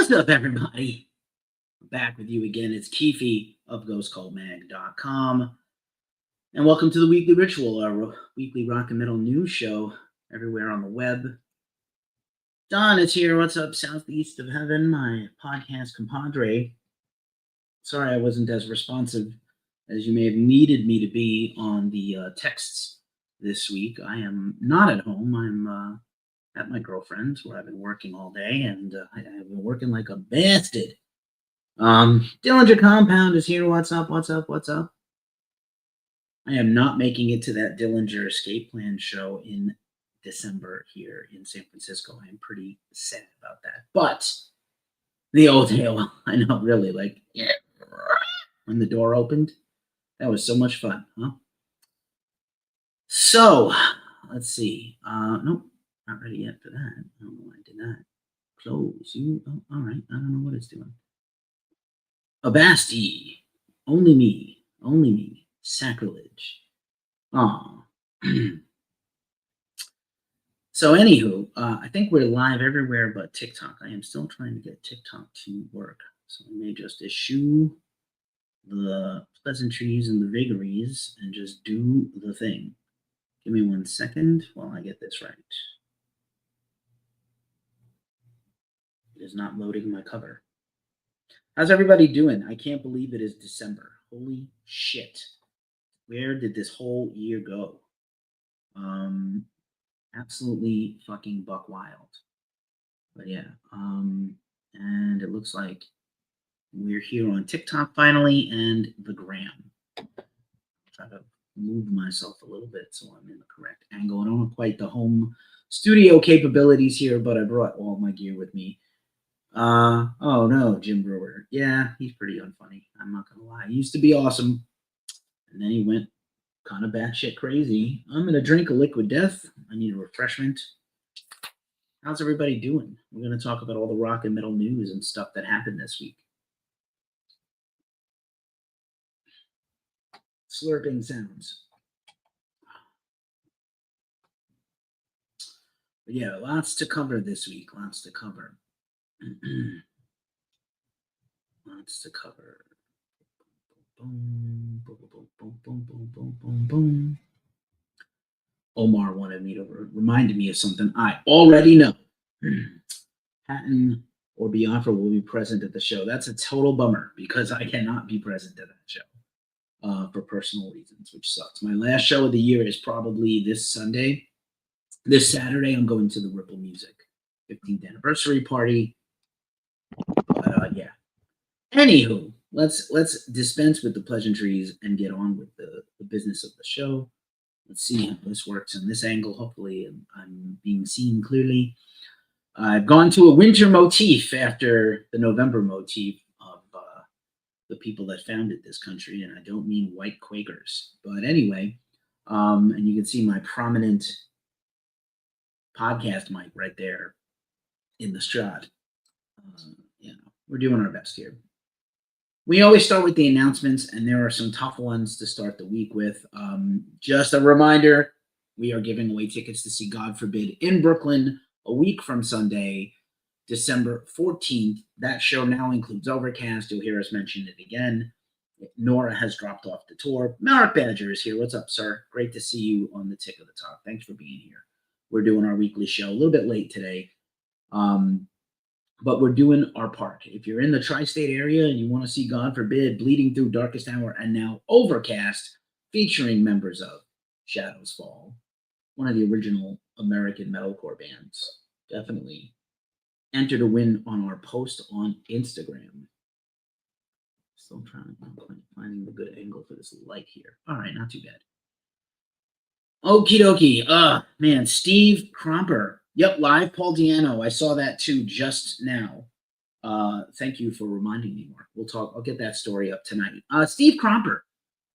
What's up, everybody? I'm back with you again. It's Keefe of GhostColdMag.com. And welcome to the Weekly Ritual, our weekly rock and metal news show everywhere on the web. Don is here. What's up, Southeast of Heaven, my podcast compadre. Sorry I wasn't as responsive as you may have needed me to be on the texts this week. I am not at home. I'm at my girlfriend's where I've been working all day, and I've been working like a bastard. Dillinger Compound is here. What's up? What's up? What's up? I am not making it to that Dillinger Escape Plan show in December here in San Francisco. I am pretty sad about that. But the old tale, I know, really, like, yeah, when the door opened, that was so much fun, huh? So, let's see. Nope, not ready yet for that. I don't know why I did that. Close. Oh, all right. I don't know what it's doing. Abasti. Only me. Only me. Sacrilege. Aw. So, anywho, I think we're live everywhere but TikTok. I am still trying to get TikTok to work. So I may just eschew the pleasantries and the vagaries and just do the thing. Give me 1 second while I get this right. It is not loading my cover. How's everybody doing? I can't believe it is December. Holy shit. Where did this whole year go? Absolutely fucking buck wild. But yeah, and it looks like we're here on TikTok finally and the gram. Try to move myself a little bit so I'm in the correct angle. I don't have quite the home studio capabilities here, but I brought all my gear with me. Oh no, Jim Brewer. Yeah, he's pretty unfunny. I'm not gonna lie. He used to be awesome, and then he went kind of batshit crazy. I'm gonna drink a liquid death. I need a refreshment. How's everybody doing? We're gonna talk about all the rock and metal news and stuff that happened this week. Slurping sounds. But yeah, lots to cover this week. Lots to cover. Lots to cover. Boom, boom, boom, boom, boom, boom, boom, boom, boom. Omar reminded me of something I already know. Patton or Biafra will be present at the show. That's a total bummer because I cannot be present at that show for personal reasons, which sucks. My last show of the year is probably this Sunday. This Saturday, I'm going to the Ripple Music 15th anniversary party. But yeah. Anywho, let's dispense with the pleasantries and get on with the business of the show. Let's see how this works in this angle. Hopefully, I'm being seen clearly. I've gone to a winter motif after the November motif of the people that founded this country, and I don't mean white Quakers. But anyway, and you can see my prominent podcast mic right there in the shot. We're doing our best here. We always start with the announcements, and there are some tough ones to start the week with. Just a reminder, we are giving away tickets to see God Forbid in Brooklyn a week from Sunday, December 14th. That show now includes Overcast. You'll hear us mention it again. Nora has dropped off the tour. Mark Badger is here. What's up, sir? Great to see you on the Tick of the Talk. Thanks for being here. We're doing our weekly show a little bit late today. But we're doing our part. If you're in the tri-state area and you want to see God Forbid, Bleeding Through Darkest Hour, and now Overcast, featuring members of Shadows Fall, one of the original American metalcore bands, definitely enter to win on our post on Instagram. Still trying to finding the good angle for this light here. All right, not too bad. Okie dokie. Man, Steve Cromper. Yep, live Paul Diano. I saw that too just now. Thank you for reminding me, Mark. We'll talk. I'll get that story up tonight. Steve Cromper,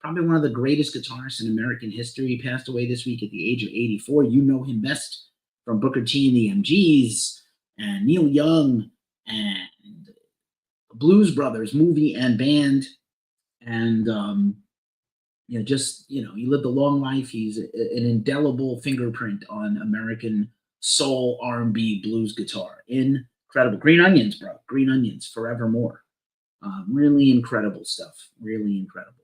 probably one of the greatest guitarists in American history. He passed away this week at the age of 84. You know him best from Booker T and the MGs and Neil Young and Blues Brothers movie and band. And he lived a long life. He's an indelible fingerprint on American soul, R&B, blues guitar. Incredible. Green Onions, bro. Green Onions, forevermore. Really incredible stuff. Really incredible.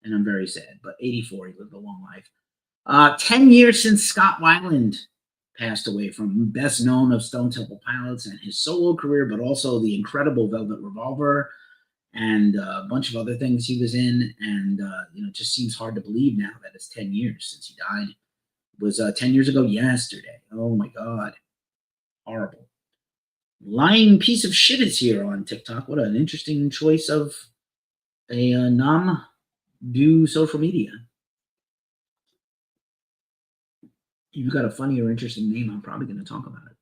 And I'm very sad. But 84, he lived a long life. 10 years since Scott Weiland passed away, from best known of Stone Temple Pilots and his solo career, but also the incredible Velvet Revolver and a bunch of other things he was in. And, it just seems hard to believe now that it's 10 years since he died. It was 10 years ago yesterday. Oh, my God. Horrible. Lying piece of shit is here on TikTok. What an interesting choice of a do social media. You've got a funny or interesting name, I'm probably going to talk about it.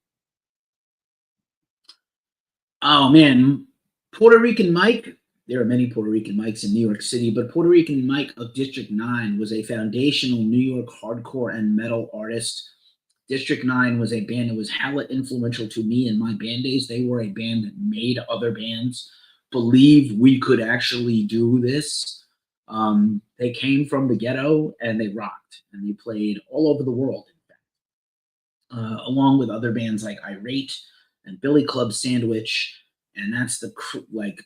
Oh, man. Puerto Rican Mike. There are many Puerto Rican Mikes in New York City, but Puerto Rican Mike of District 9 was a foundational New York hardcore and metal artist. District 9 was a band that was hella influential to me in my band days. They were a band that made other bands believe we could actually do this. They came from the ghetto and they rocked, and they played all over the world, in fact, along with other bands like Irate and Billy Club Sandwich. And that's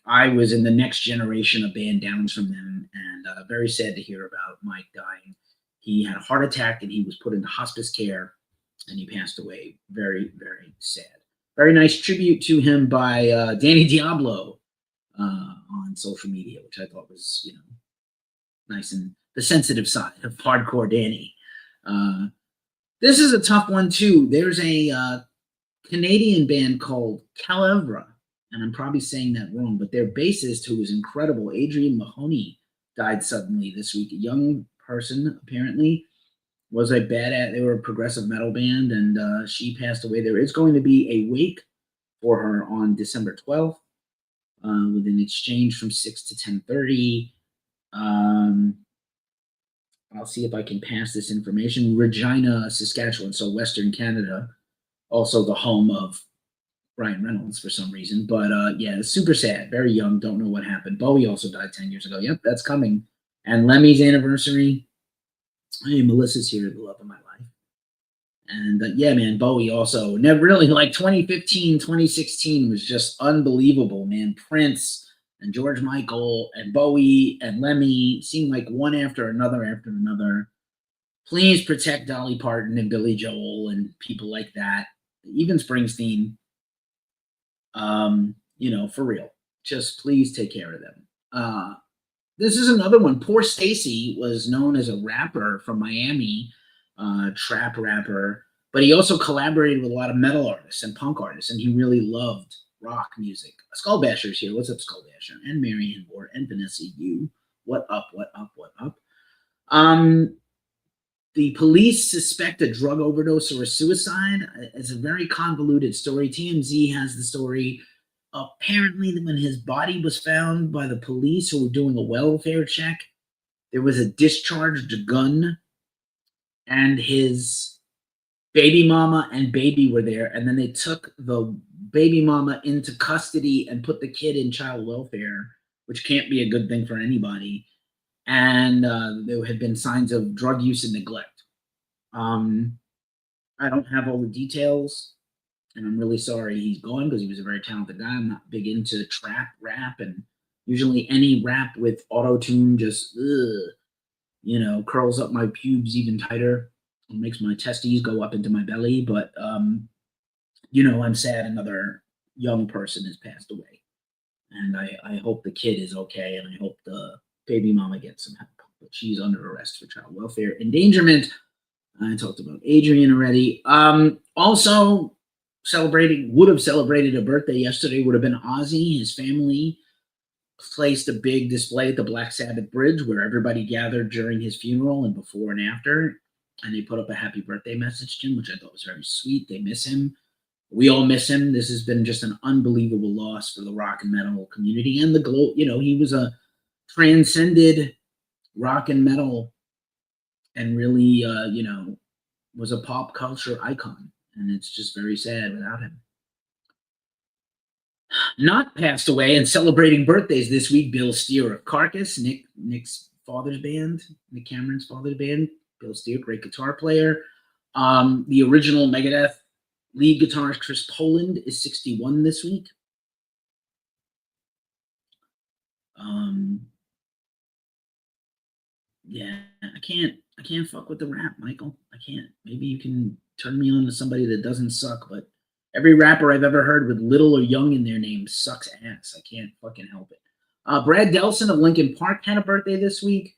I was in the next generation of band downs from them, and very sad to hear about Mike dying. He had a heart attack and he was put into hospice care, and he passed away. Very, very sad. Very nice tribute to him by Danny Diablo on social media, which I thought was, nice, and the sensitive side of hardcore Danny. This is a tough one too. There's a Canadian band called Calevra, and I'm probably saying that wrong, but their bassist, who was incredible, Adrian Mahoney, died suddenly this week. A young person, apparently, was a badass. They were a progressive metal band, and she passed away. There is going to be a wake for her on December 12th, with an exchange from 6 to 10:30. I'll see if I can pass this information. Regina, Saskatchewan, so Western Canada, also the home of Ryan Reynolds for some reason. But yeah, super sad. Very young. Don't know what happened. Bowie also died 10 years ago. Yep, that's coming. And Lemmy's anniversary. Hey, Melissa's here, the love of my life. And yeah, man, Bowie also never really, like 2015, 2016 was just unbelievable, man. Prince and George Michael and Bowie and Lemmy seemed like one after another after another. Please protect Dolly Parton and Billy Joel and people like that. Even Springsteen. For real. Just please take care of them. This is another one. Poor Stacy was known as a rapper from Miami, trap rapper, but he also collaborated with a lot of metal artists and punk artists, and he really loved rock music. Skullbasher's here. What's up, Skullbasher? And Marianne Ward and Vanessa Yu. What up, what up, what up? The police suspect a drug overdose or a suicide. It's a very convoluted story. TMZ has the story. Apparently, when his body was found by the police who were doing a welfare check, there was a discharged gun, and his baby mama and baby were there, and then they took the baby mama into custody and put the kid in child welfare, which can't be a good thing for anybody. And there had been signs of drug use and neglect. I don't have all the details, and I'm really sorry he's gone because he was a very talented guy. I'm not big into trap rap, and usually any rap with auto-tune just, curls up my pubes even tighter and makes my testes go up into my belly. But, I'm sad another young person has passed away. And I hope the kid is okay, and I hope the baby mama gets some help. But she's under arrest for child welfare endangerment. I talked about Adrian already. Also, would have celebrated a birthday yesterday, would have been Ozzy. His family placed a big display at the Black Sabbath Bridge where everybody gathered during his funeral and before and after. And they put up a happy birthday message to him, which I thought was very sweet. They miss him. We all miss him. This has been just an unbelievable loss for the rock and metal community and the globe. He was a transcended rock and metal and really, was a pop culture icon. And it's just very sad without him. Not passed away and celebrating birthdays this week, Bill Steer of Carcass, Nick's father's band, Nick Cameron's father's band. Bill Steer, great guitar player. The original Megadeth Lead guitarist Chris Poland is 61 this week. Yeah, I can't fuck with the rap, Michael. I can't. Maybe you can turn me on to somebody that doesn't suck, but every rapper I've ever heard with little or young in their name sucks ass. I can't fucking help it. Brad Delson of Linkin Park had a birthday this week.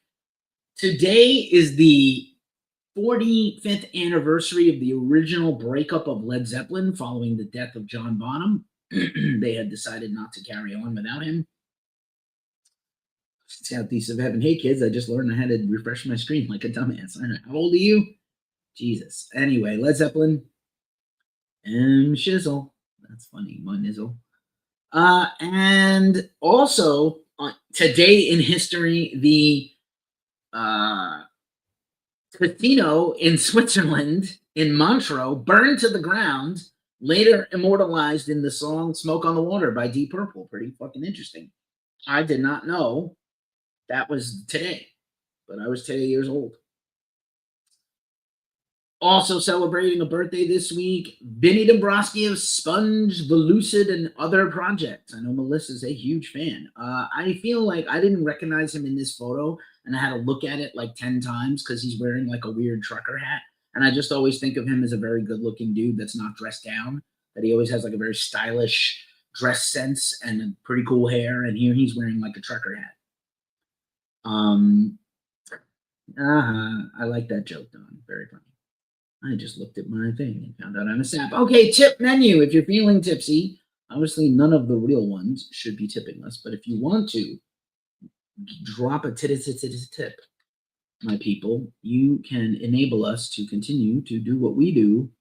Today is the 45th anniversary of the original breakup of Led Zeppelin following the death of John Bonham. They had decided not to carry on without him. Southeast of Heaven. Hey, kids, I just learned I had to refresh my screen like a dumbass. I know. How old are you? Jesus. Anyway, Led Zeppelin and Shizzle. That's funny. My nizzle. And also, today in history, the casino in Switzerland, in Montreux, burned to the ground, later immortalized in the song Smoke on the Water by Deep Purple. Pretty fucking interesting. I did not know that was today, but I was today years old. Also celebrating a birthday this week, Vinny Dombrowski of Sponge, The Lucid, and other projects. I know Melissa's a huge fan. I feel like I didn't recognize him in this photo, and I had to look at it like 10 times because he's wearing like a weird trucker hat. And I just always think of him as a very good-looking dude that's not dressed down, that he always has like a very stylish dress sense and a pretty cool hair, and here he's wearing like a trucker hat. I like that joke, Don. Very funny. I just looked at my thing and found out I'm a sap. Okay, tip menu. If you're feeling tipsy, obviously none of the real ones should be tipping us, but if you want to drop a tip, my people, you can enable us to continue to do what we do,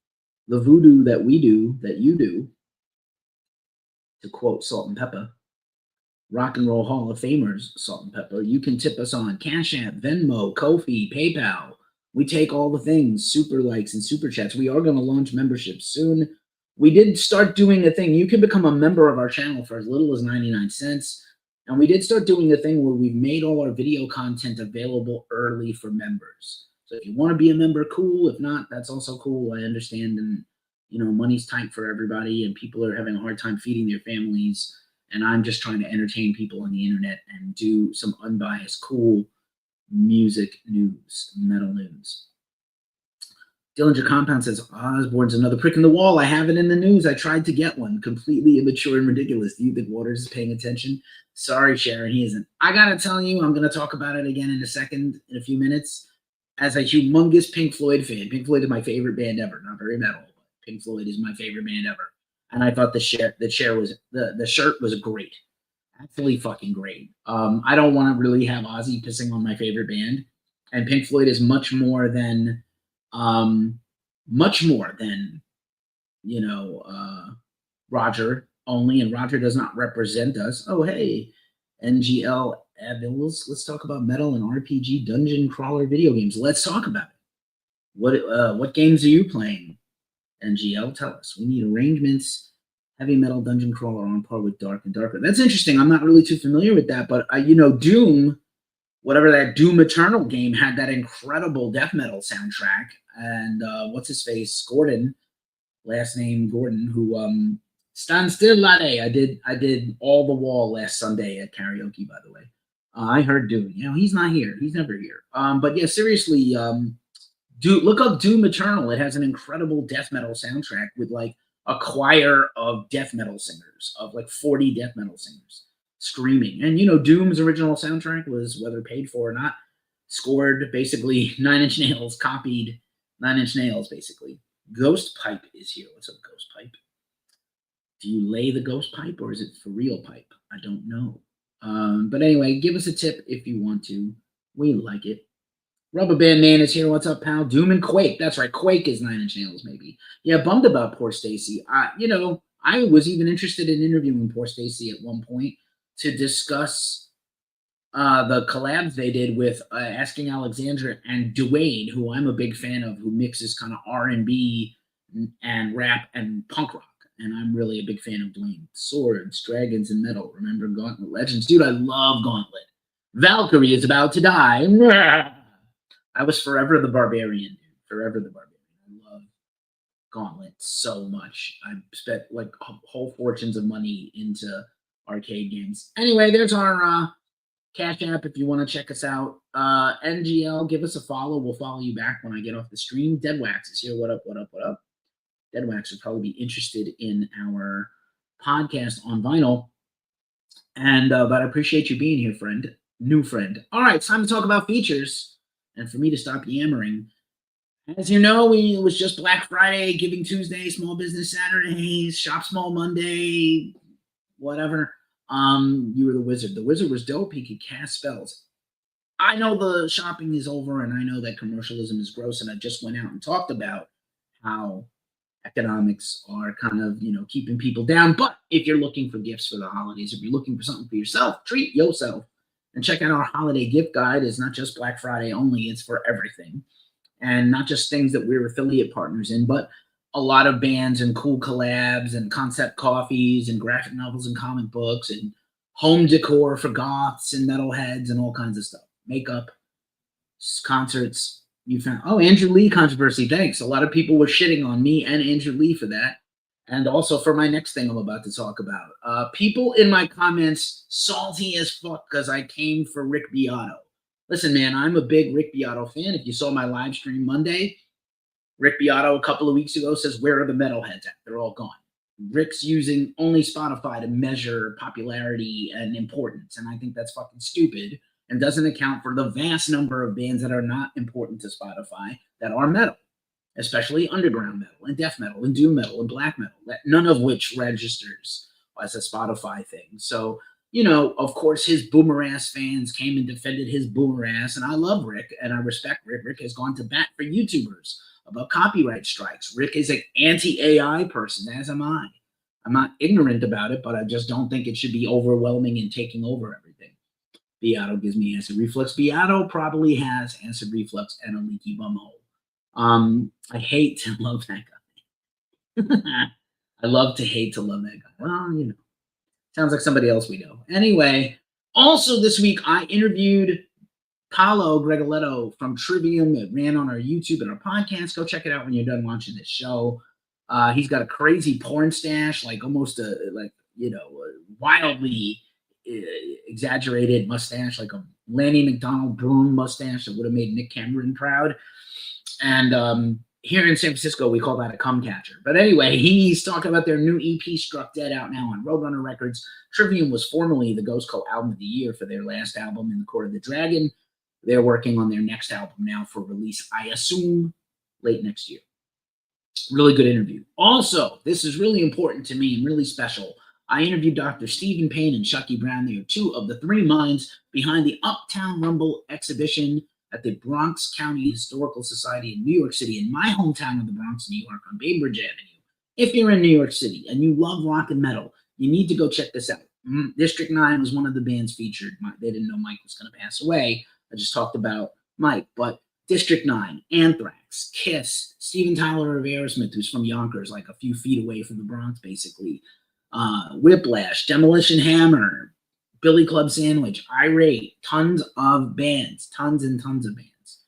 the voodoo that we do, that you do, to quote Salt and Pepper. Rock and Roll Hall of Famers, Salt and Pepper. You can tip us on Cash App, Venmo, Ko-fi, PayPal. We take all the things, super likes and super chats. We are going to launch memberships soon. We did start doing a thing. You can become a member of our channel for as little as 99 cents. And we did start doing a thing where we've made all our video content available early for members. So if you want to be a member, cool. If not, that's also cool. I understand. And, money's tight for everybody and people are having a hard time feeding their families. And I'm just trying to entertain people on the internet and do some unbiased, cool music news, metal news. Dillinger Compound says, Osborne's another prick in the wall. I have it in the news. I tried to get one. Completely immature and ridiculous. Do you think Waters is paying attention? Sorry, Sharon, he isn't. I got to tell you, I'm going to talk about it again in a few minutes. As a humongous Pink Floyd fan, Pink Floyd is my favorite band ever. Not very metal, but Pink Floyd is my favorite band ever. And I thought the shirt was great. Absolutely fucking great. I don't want to really have Ozzy pissing on my favorite band. And Pink Floyd is much more than Roger only, and Roger does not represent us. Oh, hey, NGL Avils. Let's talk about metal and RPG dungeon crawler video games. Let's talk about it. What games are you playing? NGL, tell us. We need arrangements. Heavy metal dungeon crawler on par with Dark and Darker. That's interesting. I'm not really too familiar with that, but Doom, whatever that Doom Eternal game, had that incredible death metal soundtrack. And what's his face, Gordon, last name Gordon, who Stand Still Laddie. I did All the Wall last Sunday at karaoke, by the way. I heard Doom. He's not here. He's never here. But yeah, seriously, look up Doom Eternal. It has an incredible death metal soundtrack with like a choir of death metal singers, of like 40 death metal singers screaming. And Doom's original soundtrack was, whether paid for or not, scored basically Nine Inch Nails, copied Nine Inch Nails basically. Ghost Pipe is here. What's up, Ghost Pipe? Do you lay the ghost pipe or is it for real pipe? I don't know. But anyway, give us a tip if you want to. We like it. Rubber Band Man is here. What's up, pal? Doom and Quake. That's right. Quake is Nine Inch Nails, maybe. Yeah, bummed about poor Stacy. I was even interested in interviewing poor Stacy at one point to discuss the collabs they did with Asking Alexandra and Dwayne, who I'm a big fan of, who mixes kind of R&B and rap and punk rock. And I'm really a big fan of Dwayne. Swords, Dragons, and Metal. Remember Gauntlet Legends? Dude, I love Gauntlet. Valkyrie is about to die. I was forever the Barbarian, dude. Forever the Barbarian. I love Gauntlet so much. I've spent like whole fortunes of money into arcade games. Anyway, there's our Cash App if you want to check us out. NGL, give us a follow. We'll follow you back when I get off the stream. Deadwax is here. What up, what up, what up? Deadwax would probably be interested in our podcast on vinyl. And but I appreciate you being here, friend. New friend. All right, it's time to talk about features. And for me to stop yammering. As you know, it was just Black Friday, Giving Tuesday, Small Business Saturdays, Shop Small Monday, whatever. You were the wizard. The wizard was dope. He could cast spells. I know the shopping is over, and I know that commercialism is gross, and I just went out and talked about how economics are kind of, keeping people down. But if you're looking for gifts for the holidays, if you're looking for something for yourself, treat yourself. And check out our holiday gift guide. It's not just Black Friday only. It's for everything. And not just things that we're affiliate partners in, but a lot of bands and cool collabs and concept coffees and graphic novels and comic books and home decor for goths and metalheads and all kinds of stuff. Makeup, concerts. You found, Andrew Lee controversy. Thanks. A lot of people were shitting on me and Andrew Lee for that. And also for my next thing I'm about to talk about. People in my comments salty as fuck because I came for Rick Beato. Listen, man, I'm a big Rick Beato fan. If you saw my live stream Monday, Rick Beato a couple of weeks ago says, where are the metalheads at? They're all gone. Rick's using only Spotify to measure popularity and importance. And I think that's fucking stupid and doesn't account for the vast number of bands that are not important to Spotify that are metal, especially underground metal and death metal and doom metal and black metal, none of which registers as a Spotify thing. So, of course, his boomer ass fans came and defended his boomer ass. And I love Rick and I respect Rick. Rick has gone to bat for YouTubers about copyright strikes. Rick is an anti-AI person, as am I. I'm not ignorant about it, but I just don't think it should be overwhelming and taking over everything. Beato gives me acid reflux. Beato probably has acid reflux and a leaky bumhole. I hate to love that guy. I love to hate to love that guy. Well, sounds like somebody else we know. Anyway, also this week I interviewed Paolo Gregoletto from Trivium. It ran on our YouTube and our podcast. Go check it out when you're done watching this show. He's got a crazy porn stash, like almost a wildly exaggerated mustache, like a Lanny McDonald Broom mustache that would have made Nick Cameron proud. And here in San Francisco, we call that a cum catcher. But anyway, he's talking about their new EP, Struck Dead, out now on Roadrunner Records. Trivium was formerly the Ghost Cult Album of the Year for their last album, In the Court of the Dragon. They're working on their next album now for release, I assume, late next year. Really good interview. Also, this is really important to me and really special. I interviewed Dr. Stephen Payne and Chucky Brown. They are two of the three minds behind the Uptown Rumble exhibition at the Bronx County Historical Society in New York City, in my hometown of the Bronx, New York, on Bainbridge Avenue. If you're in New York City and you love rock and metal, you need to go check this out. District 9 was one of the bands featured. They didn't know Mike was going to pass away. I just talked about Mike, but District 9, Anthrax, Kiss, Steven Tyler of Aerosmith, who's from Yonkers, like a few feet away from the Bronx, basically. Whiplash, Demolition Hammer, Billy Club Sandwich, Irate, tons of bands, tons and tons of bands.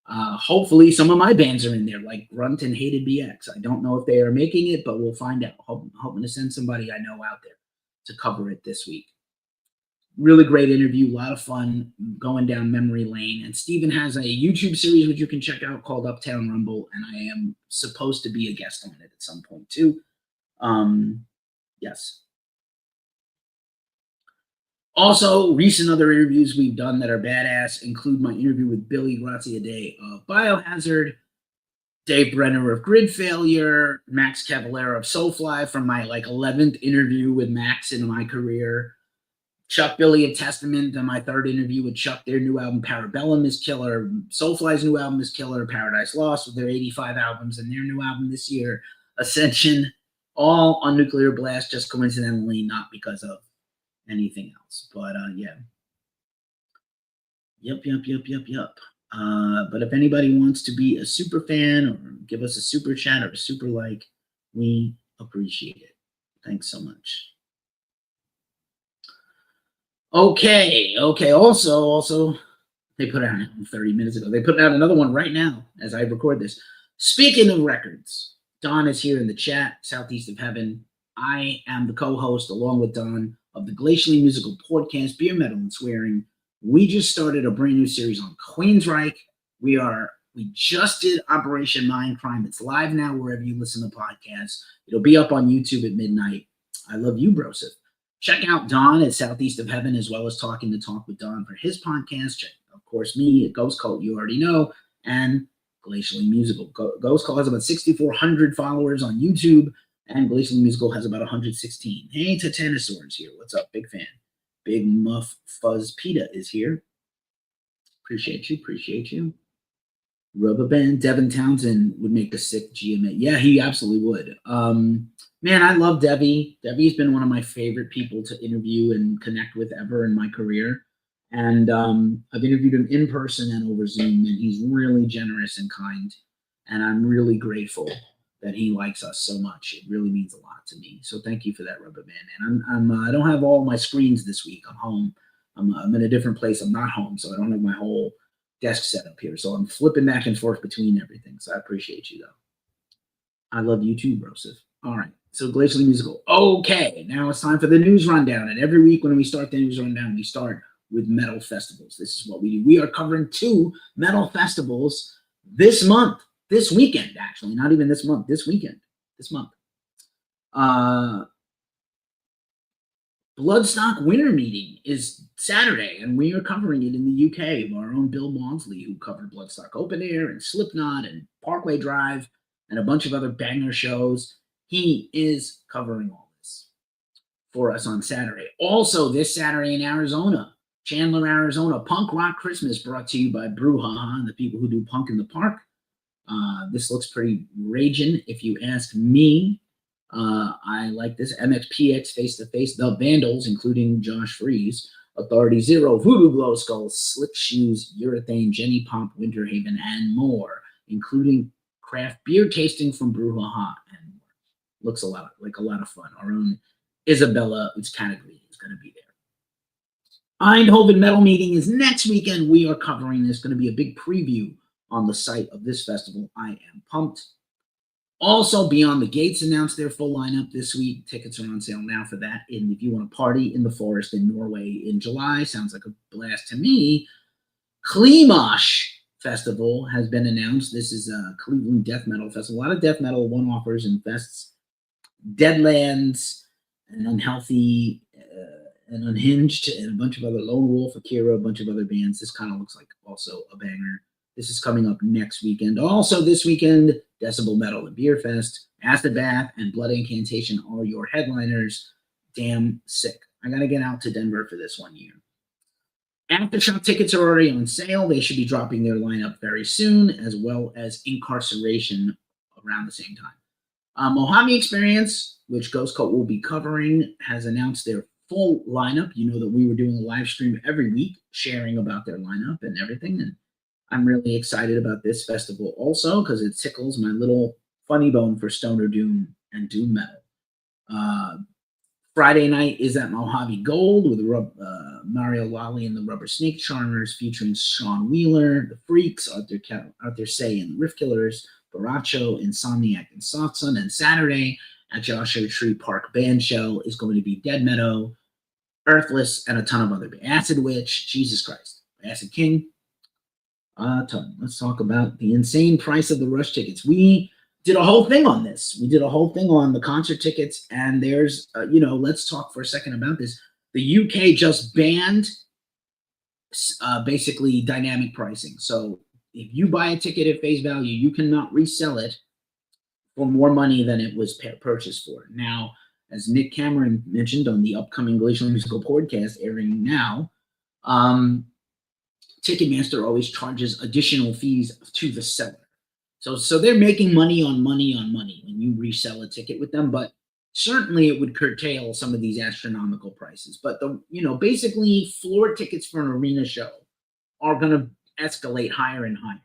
Hopefully some of my bands are in there, like Grunt and Hated BX. I don't know if they are making it, but we'll find out. Hoping to send somebody I know out there to cover it this week. Really great interview, a lot of fun going down memory lane. And Steven has a YouTube series which you can check out called Uptown Rumble, and I am supposed to be a guest on it at some point too. Yes. Also, recent other interviews we've done that are badass include my interview with Billy Graziadei of Biohazard, Dave Brenner of Grid Failure, Max Cavalera of Soulfly from my 11th interview with Max in my career, Chuck Billy of Testament and my third interview with Chuck. Their new album Parabellum is killer. Soulfly's new album is killer. Paradise Lost with their 85 albums and their new album this year, Ascension, all on Nuclear Blast, just coincidentally, not because of anything else. But yeah. Yep. But if anybody wants to be a super fan or give us a super chat or a super like, we appreciate it. Thanks so much. Okay. Also, they put out 30 minutes ago. They put out another one right now as I record this. Speaking of records, Don is here in the chat, Southeast of Heaven. I am the co-host, along with Don, of the Glacially Musical Podcast, Beer, Metal, and Swearing. We just started a brand new series on Queensryche. We just did Operation Mindcrime. It's live now wherever you listen to podcasts. It'll be up on YouTube at midnight. I love you, Broseph. Check out Don at Southeast of Heaven, as well as Talking the Talk with Don for his podcast. Check, of course, me at Ghost Cult, you already know, and Glacially Musical. Ghost Cult has about 6,400 followers on YouTube, and Glacially Musical has about 116. Hey, Titanosaurus here. What's up? Big fan. Big Muff Fuzz Peta is here. Appreciate you. Rubber Band Devin Townsend would make a sick GMA. Yeah, he absolutely would. Man, I love Debbie. Debbie's been one of my favorite people to interview and connect with ever in my career. And I've interviewed him in person and over Zoom, and he's really generous and kind. And I'm really grateful that he likes us so much. It really means a lot to me. So thank you for that, Rubber Band. And I don't have all my screens this week. I'm home. I'm in a different place. I'm not home, so I don't have my whole desk set up here. So I'm flipping back and forth between everything. So I appreciate you, though. I love you too, Broseph. All right. So Glacially Musical. Okay, now it's time for the news rundown. And every week when we start the news rundown, we start with metal festivals. This is what we do. We are covering 2 metal festivals this weekend, actually. Not even this month, this weekend, this month. Bloodstock Winter Meeting is Saturday, and we are covering it in the UK. Our own Bill Maudsley, who covered Bloodstock Open Air and Slipknot and Parkway Drive and a bunch of other banger shows. He is covering all this for us on Saturday. Also, this Saturday in Arizona, Chandler, Arizona, Punk Rock Christmas, brought to you by Brouhaha and the people who do Punk in the Park. This looks pretty raging, if you ask me. I like this. MXPX Face to Face, The Vandals, including Josh Freeze, Authority Zero, Voodoo Glow Skull, Slick Shoes, Urethane, Jenny Pop, Winterhaven, and more, including craft beer tasting from Brouhaha and more. Looks a lot of fun. Our own Isabella Utskanagli is going to be there. Eindhoven Metal Meeting is next weekend. We are covering this. Going to be a big preview on the site of this festival. I am pumped. Also, Beyond the Gates announced their full lineup this week. Tickets are on sale now for that. And if you want to party in the forest in Norway in July, sounds like a blast to me. Klimash Festival has been announced. This is a Cleveland death metal festival. A lot of death metal one-offers and fests. Deadlands, and Unhealthy, and Unhinged, and a bunch of other Lone Wolf, Akira, a bunch of other bands. This kind of looks like also a banger. This is coming up next weekend. Also this weekend, Decibel Metal and Beer Fest, Acid Bath, and Blood Incantation are your headliners. Damn sick. I got to get out to Denver for this one year. Aftershock tickets are already on sale. They should be dropping their lineup very soon, as well as Incarceration around the same time. Mojave Experience, which Ghost Cult will be covering, has announced their full lineup. You know that we were doing a live stream every week sharing about their lineup and everything, and I'm really excited about this festival also because it tickles my little funny bone for stoner doom and doom metal. Friday night is at Mojave Gold with Mario Lally and the Rubber Snake Charmers, featuring Sean Wheeler, The Freaks, Arthur Say and the Riff Killers, Baracho, Insomniac, and Soft Sun. And Saturday at Joshua Tree Park Band Show is going to be Dead Meadow, Earthless, and a ton of other bands. Acid Witch, Jesus Christ, Acid King. Let's talk about the insane price of the Rush tickets. We did a whole thing on this. We did a whole thing on the concert tickets, and there's, let's talk for a second about this. The UK just banned basically dynamic pricing. So if you buy a ticket at face value, you cannot resell it for more money than it was purchased for. Now, as Nick Cameron mentioned on the upcoming Glacial Musical podcast airing now, Ticketmaster always charges additional fees to the seller. So they're making money on money when you resell a ticket with them, but certainly it would curtail some of these astronomical prices. But basically floor tickets for an arena show are going to escalate higher and higher.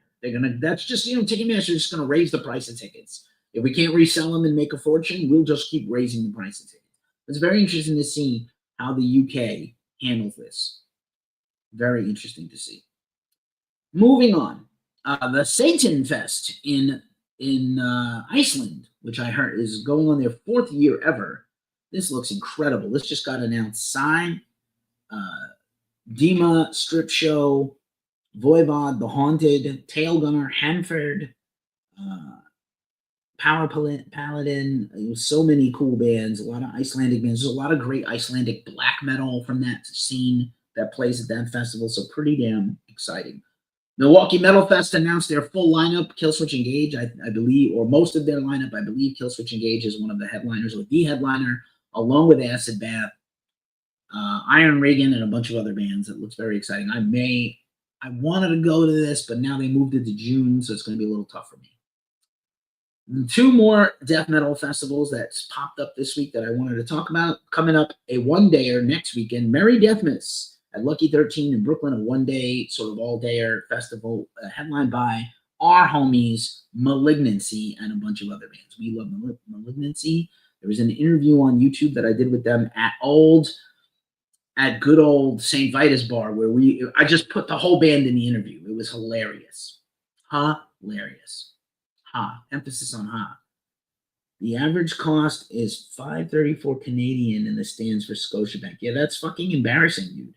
That's just, Ticketmaster is just going to raise the price of tickets. If we can't resell them and make a fortune, we'll just keep raising the price of tickets. It's very interesting to see how the UK handles this. Very interesting to see. Moving on. The Satan Fest in in Iceland, which I heard is going on their 4th year ever. This looks incredible. This just got announced. Sign, Dima Strip Show, Voivod, The Haunted, Tail Gunner, Hanford, Power Paladin. It was so many cool bands, a lot of Icelandic bands. There's a lot of great Icelandic black metal from that scene that plays at that festival, so pretty damn exciting. Milwaukee Metal Fest announced their full lineup. Killswitch Engage, I believe, or most of their lineup. I believe Killswitch Engage is one of the headliners, or the headliner, along with Acid Bath, Iron Reagan, and a bunch of other bands. It looks very exciting. I wanted to go to this, but now they moved it to June, so it's going to be a little tough for me. 2 more death metal festivals that's popped up this week that I wanted to talk about. Coming up, a one-dayer next weekend, Merry Deathmas at Lucky 13 in Brooklyn, a one-day sort of all-dayer festival headlined by our homies Malignancy and a bunch of other bands. We love Malignancy. There was an interview on YouTube that I did with them at good old St. Vitus Bar where I just put the whole band in the interview. It was hilarious. Hilarious. Emphasis on The average cost is $5.34 Canadian in the stands for Scotiabank. Yeah, that's fucking embarrassing, dude.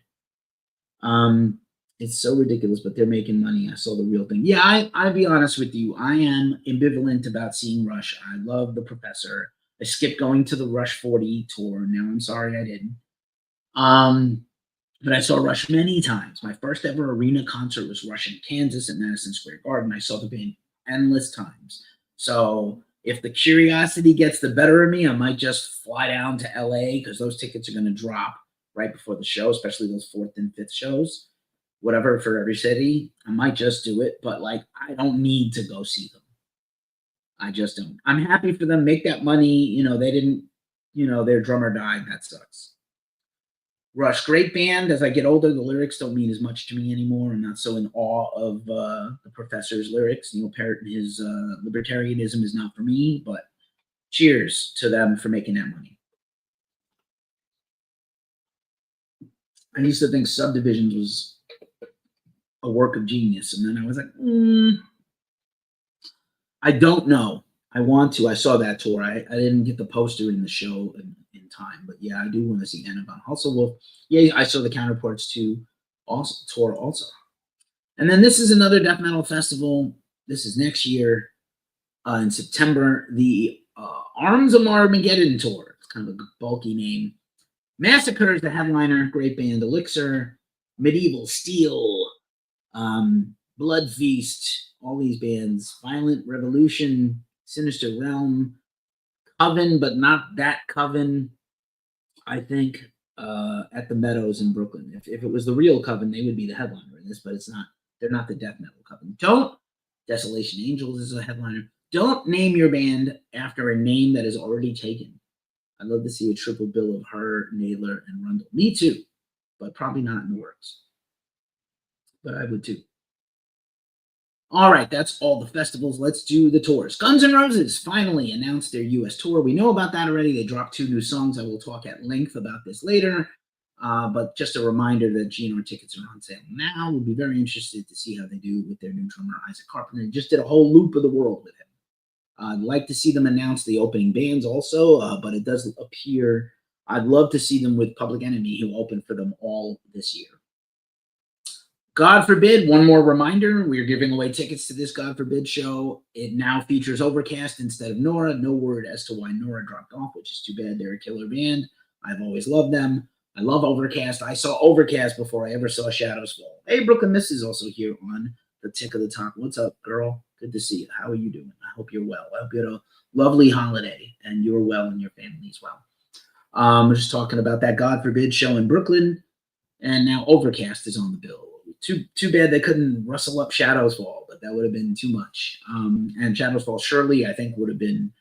It's so ridiculous, but they're making money. I saw the real thing. Yeah, I'll be honest with you. I am ambivalent about seeing Rush. I love the Professor. I skipped going to the Rush 40 tour. Now I'm sorry I didn't. But I saw Rush many times. My first ever arena concert was Rush in Kansas at Madison Square Garden. I saw the band endless times. So if the curiosity gets the better of me, I might just fly down to LA because those tickets are going to drop right before the show, especially those 4th and 5th shows, whatever for every city. I might just do it, but like I don't need to go see them. I just don't. I'm happy for them. Make that money. They didn't, their drummer died. That sucks. Rush, great band. As I get older, the lyrics don't mean as much to me anymore. I'm not so in awe of the Professor's lyrics. Neil Peart and his libertarianism is not for me, but cheers to them for making that money. I used to think Subdivisions was a work of genius, and then I was like, I don't know. I want to. I saw that tour. I didn't get the poster in the show in time, but yeah, I do want to see Anna von Hasselwolf. Yeah, I saw the Counterparts 2 tour also. And then this is another death metal festival. This is next year in September. The Arms of Armageddon tour. It's kind of a bulky name. Massacre is the headliner. Great band. Elixir, Medieval Steel, Blood Feast, all these bands. Violent Revolution, Sinister Realm, Coven, but not that Coven, I think, at the Meadows in Brooklyn. If it was the real Coven, they would be the headliner in this, but it's not. They're not the death metal Coven. Desolation Angels is a headliner. Don't name your band after a name that is already taken. I'd love to see a triple bill of her, Naylor, and Rundle. Me too, but probably not in the works. But I would too. All right, that's all the festivals. Let's do the tours. Guns N' Roses finally announced their U.S. tour. We know about that already. They dropped 2 new songs. I will talk at length about this later. But just a reminder that GNR tickets are on sale now. We'll be very interested to see how they do with their new drummer, Isaac Carpenter. He just did a whole loop of the world with him. I'd like to see them announce the opening bands also, but it does appear I'd love to see them with Public Enemy, who opened for them all this year. God Forbid, one more reminder, we're giving away tickets to this God Forbid show. It now features Overcast instead of Nora. No word as to why Nora dropped off, which is too bad. They're a killer band. I've always loved them. I love Overcast. I saw Overcast before I ever saw Shadows Fall. Hey, Brooklyn Miss is also here on the Tick of the Top. What's up, girl? Good to see you. How are you doing? I hope you're well. I hope you had a lovely holiday and you're well and your family as well. We're just talking about that God Forbid show in Brooklyn, and now Overcast is on the bill. Too bad they couldn't rustle up Shadows Fall, but that would have been too much. And Shadows Fall surely, I think, would have been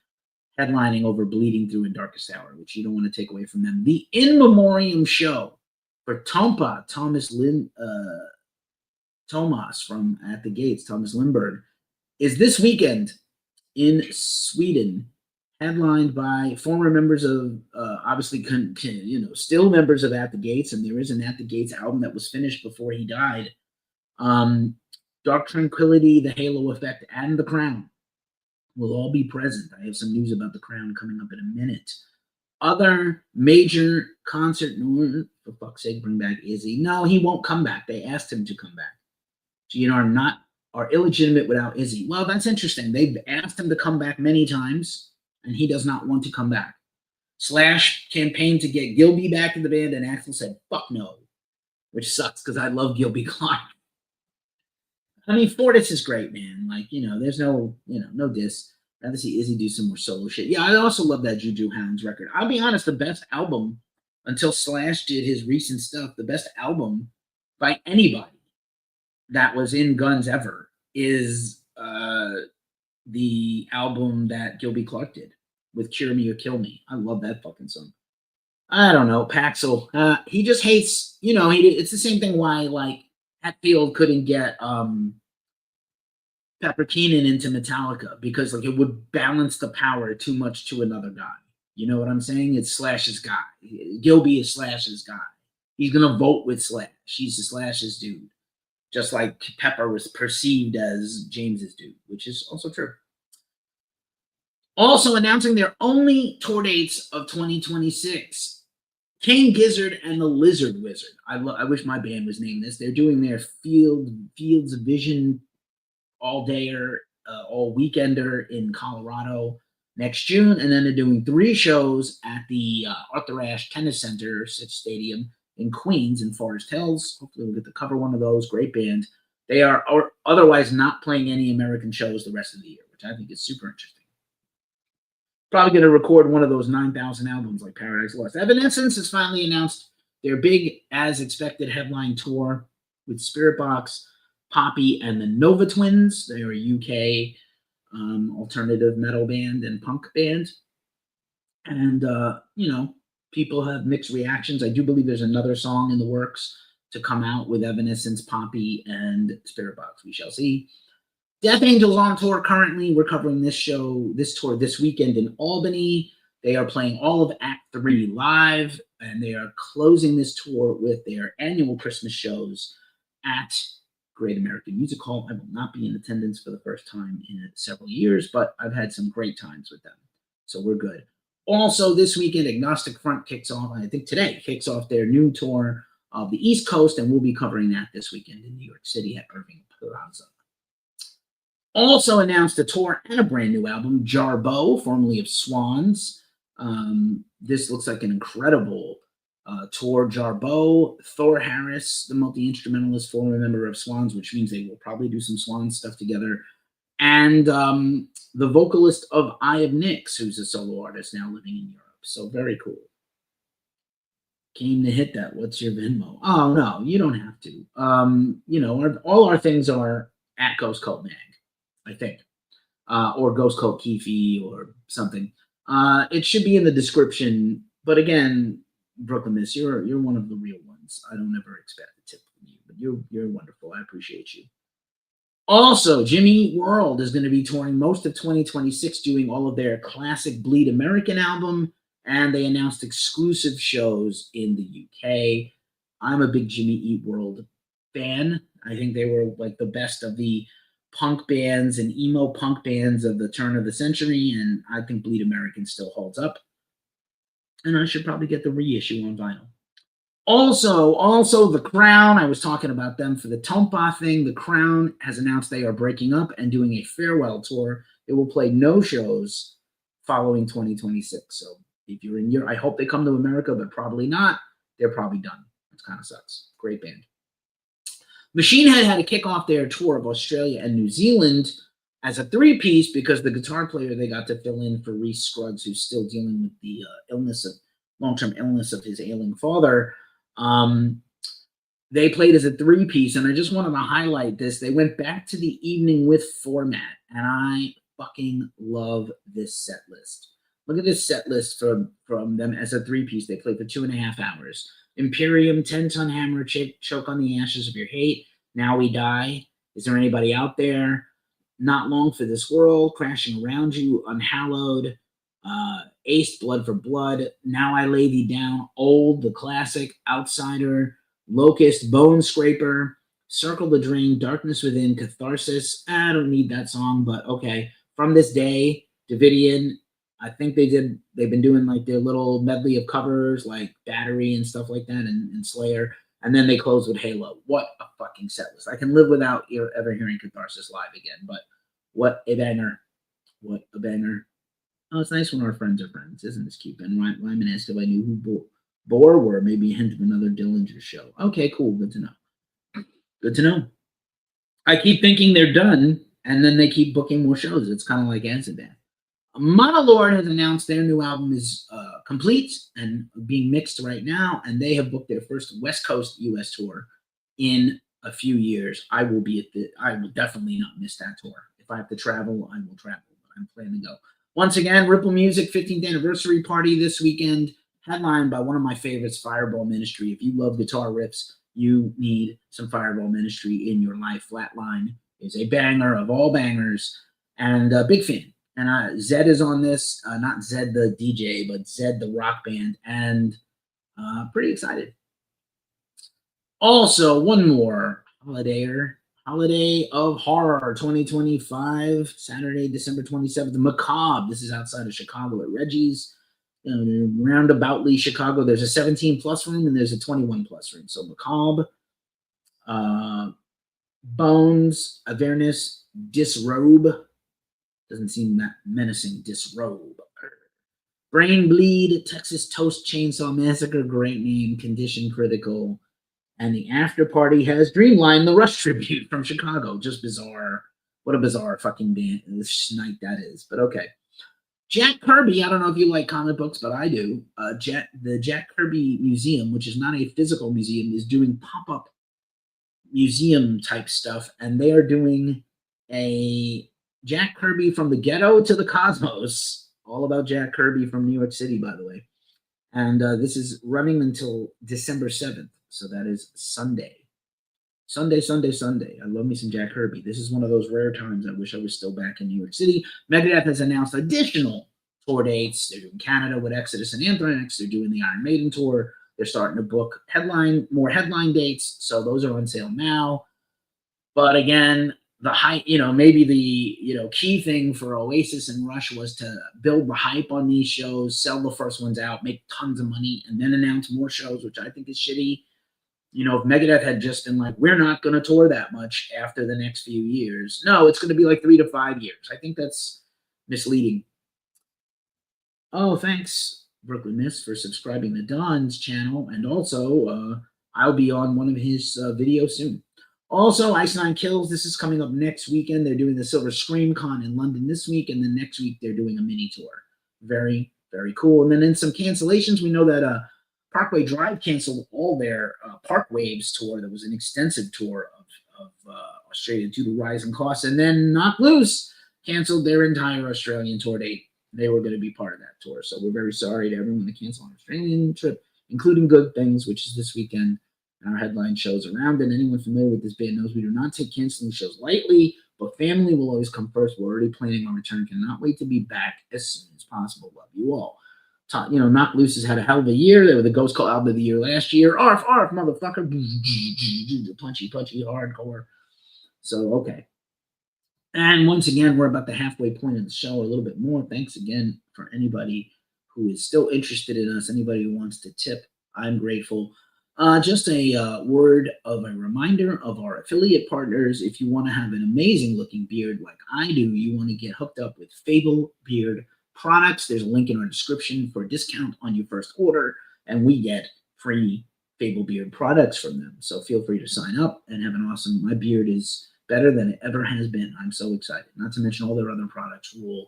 headlining over Bleeding Through and Darkest Hour, which you don't want to take away from them. The In Memoriam show for Tompa, Thomas from At the Gates, Thomas Lindberg, is this weekend in Sweden, headlined by former members of, obviously, still members of At the Gates, and there is an At the Gates album that was finished before he died. Dark Tranquility, The Halo Effect, and The Crown. will all be present. I have some news about the Crown coming up in a minute. Other major concert news, for fuck's sake, bring back Izzy. No, he won't come back. They asked him to come back. GNR are illegitimate without Izzy. Well, that's interesting. They've asked him to come back many times, and he does not want to come back. Slash campaigned to get Gilby back in the band, and Axl said, fuck no, which sucks because I love Gilby Clark. I mean, Fortis is great, man. Like, there's no diss. I'd rather see Izzy do some more solo shit. Yeah, I also love that Juju Hounds record. I'll be honest, the best album, until Slash did his recent stuff, the best album by anybody that was in Guns ever is the album that Gilby Clark did with Cure Me or Kill Me. I love that fucking song. I don't know, Paxil. He just hates, it's the same thing why, like, Hetfield couldn't get Pepper Keenan into Metallica because, like, it would balance the power too much to another guy. You know what I'm saying? It's Slash's guy. Gilby is Slash's guy. He's going to vote with Slash. He's the Slash's dude. Just like Pepper was perceived as James's dude, which is also true. Also announcing their only tour dates of 2026. King Gizzard and the Lizard Wizard. I wish my band was named this. They're doing their Fields of Vision all-dayer, all-weekender in Colorado next June, and then they're doing 3 shows at the Arthur Ashe Tennis Center Stadium in Queens in Forest Hills. Hopefully we'll get to cover one of those. Great band. They are otherwise not playing any American shows the rest of the year, which I think is super interesting. Probably going to record one of those 9,000 albums like Paradise Lost. Evanescence has finally announced their big, as expected, headline tour with Spirit Box, Poppy, and the Nova Twins. They are a UK alternative metal band and punk band. And, people have mixed reactions. I do believe there's another song in the works to come out with Evanescence, Poppy, and Spirit Box. We shall see. Death Angels on tour currently. We're covering this tour this weekend in Albany. They are playing all of Act 3 live, and they are closing this tour with their annual Christmas shows at Great American Music Hall. I will not be in attendance for the first time in several years, but I've had some great times with them, so we're good. Also, this weekend, Agnostic Front kicks off, I think today, kicks off their new tour of the East Coast, and we'll be covering that this weekend in New York City at Irving Plaza. Also announced a tour and a brand new album, Jarbo, formerly of Swans. This looks like an incredible tour. Jarbo, Thor Harris, the multi-instrumentalist, former member of Swans, which means they will probably do some Swans stuff together. And the vocalist of Eye of Nyx, who's a solo artist now living in Europe. So very cool. Came to hit that. What's your Venmo? Oh, no, you don't have to. All our things are at Ghost Cult Mag, I think, or Ghost Cult Keefe or something. It should be in the description. But again, Brooklyn Miss, you're one of the real ones. I don't ever expect a tip from you, but you're wonderful. I appreciate you. Also, Jimmy Eat World is going to be touring most of 2026, doing all of their classic Bleed American album, and they announced exclusive shows in the UK. I'm a big Jimmy Eat World fan. I think they were like the best of the punk bands and emo punk bands of the turn of the century, and I think Bleed American still holds up. And I should probably get the reissue on vinyl. Also, The Crown. I was talking about them for the Tompa thing. The Crown has announced they are breaking up and doing a farewell tour. They will play no shows following 2026. So if you're in Europe, I hope they come to America, but probably not. They're probably done. It kind of sucks. Great band. Machine Head had to kick off their tour of Australia and New Zealand as a 3-piece because the guitar player they got to fill in for Reese Scruggs, who's still dealing with the long-term illness of his ailing father. They played as a 3-piece, and I just wanted to highlight this. They went back to the Evening With format, and I fucking love this set list. Look at this set list from them as a 3-piece. They played for 2.5 hours. Imperium, 10-Ton Hammer, Choke on the Ashes of Your Hate, Now We Die, Is There Anybody Out There, Not Long for This World, Crashing Around You, Unhallowed, Ace, Blood for Blood, Now I Lay Thee Down, Old, the classic, Outsider, Locust, Bone Scraper, Circle the Drain, Darkness Within, Catharsis. I don't need that song, but okay. From This Day, Davidian. I think they've been doing like their little medley of covers like Battery and stuff like that, and Slayer. And then they close with Halo. What a fucking set list. I can live without ever hearing Catharsis live again, but what a banger. What a banger. Oh, it's nice when our friends are friends. Isn't this cute? And Lyman asked if I knew who Boar were. Maybe a hint of another Dillinger show. Okay, cool. Good to know. Good to know. I keep thinking they're done, and then they keep booking more shows. It's kind of like Amsterdam. Monolord has announced their new album is complete and being mixed right now, and they have booked their first West Coast U.S. tour in a few years. I will definitely not miss that tour. If I have to travel, I will travel. But I'm planning to go. Once again, Ripple Music 15th anniversary party this weekend, headlined by one of my favorites, Fireball Ministry. If you love guitar riffs, you need some Fireball Ministry in your life. Flatline is a banger of all bangers, and a big fan. And Zed is on this, not Zed the DJ, but Zed the rock band, and pretty excited. Also, one more Holiday of Horror 2025, Saturday, December 27th, Macabre. This is outside of Chicago at Reggie's. Roundaboutly Chicago, there's a 17 plus room and there's a 21 plus room. So Macabre, Bones, Avernus, Disrobe. Doesn't seem that menacing. Disrobe. Brain Bleed, Texas Toast Chainsaw Massacre, great name, Condition Critical. And the after party has Dreamline, the Rush tribute from Chicago. Just bizarre. What a bizarre fucking band night that is. But okay. Jack Kirby, I don't know if you like comic books, but I do. The Jack Kirby Museum, which is not a physical museum, is doing pop-up museum type stuff. And they are doing a Jack Kirby from the ghetto to the cosmos. All about Jack Kirby from New York City, by the way. And this is running until December 7th. So that is Sunday. Sunday. I love me some Jack Kirby. This is one of those rare times I wish I was still back in New York City. Megadeth has announced additional tour dates. They're doing Canada with Exodus and Anthrax. They're doing the Iron Maiden tour. They're starting to book more headline dates. So those are on sale now. But again, the hype, maybe the, key thing for Oasis and Rush was to build the hype on these shows, sell the first ones out, make tons of money, and then announce more shows, which I think is shitty. If Megadeth had just been like, we're not going to tour that much after the next few years. No, it's going to be like 3 to 5 years. I think that's misleading. Oh, thanks, Brooklyn Miss, for subscribing to Don's channel. And also, I'll be on one of his videos soon. Also, Ice Nine Kills. This is coming up next weekend. They're doing the Silver Scream Con in London this week. And then next week, they're doing a mini tour. Very, very cool. And then in some cancellations, we know that Parkway Drive canceled all their Park Waves tour. That was an extensive tour of Australia due to rising costs. And then Knock Loose canceled their entire Australian tour date. They were going to be part of that tour. So we're very sorry to everyone that canceled an Australian trip, including Good Things, which is this weekend. And our headline shows around it. Anyone familiar with this band knows we do not take canceling shows lightly, but family will always come first. We're already planning our return. Cannot wait to be back as soon as possible. Love you all. Knock Loose has had a hell of a year. They were the Ghost Call album of the year last year. Arf, motherfucker. Punchy, hardcore. So, okay. And once again, we're about the halfway point of the show, a little bit more. Thanks again for anybody who is still interested in us, anybody who wants to tip. I'm grateful. Just a word of a reminder of our affiliate partners. If you want to have an amazing looking beard like I do, you want to get hooked up with Fable Beard products. There's a link in our description for a discount on your first order, and we get free Fable Beard products from them. So feel free to sign up and have an awesome. My beard is better than it ever has been. I'm so excited. Not to mention all their other products, Rule,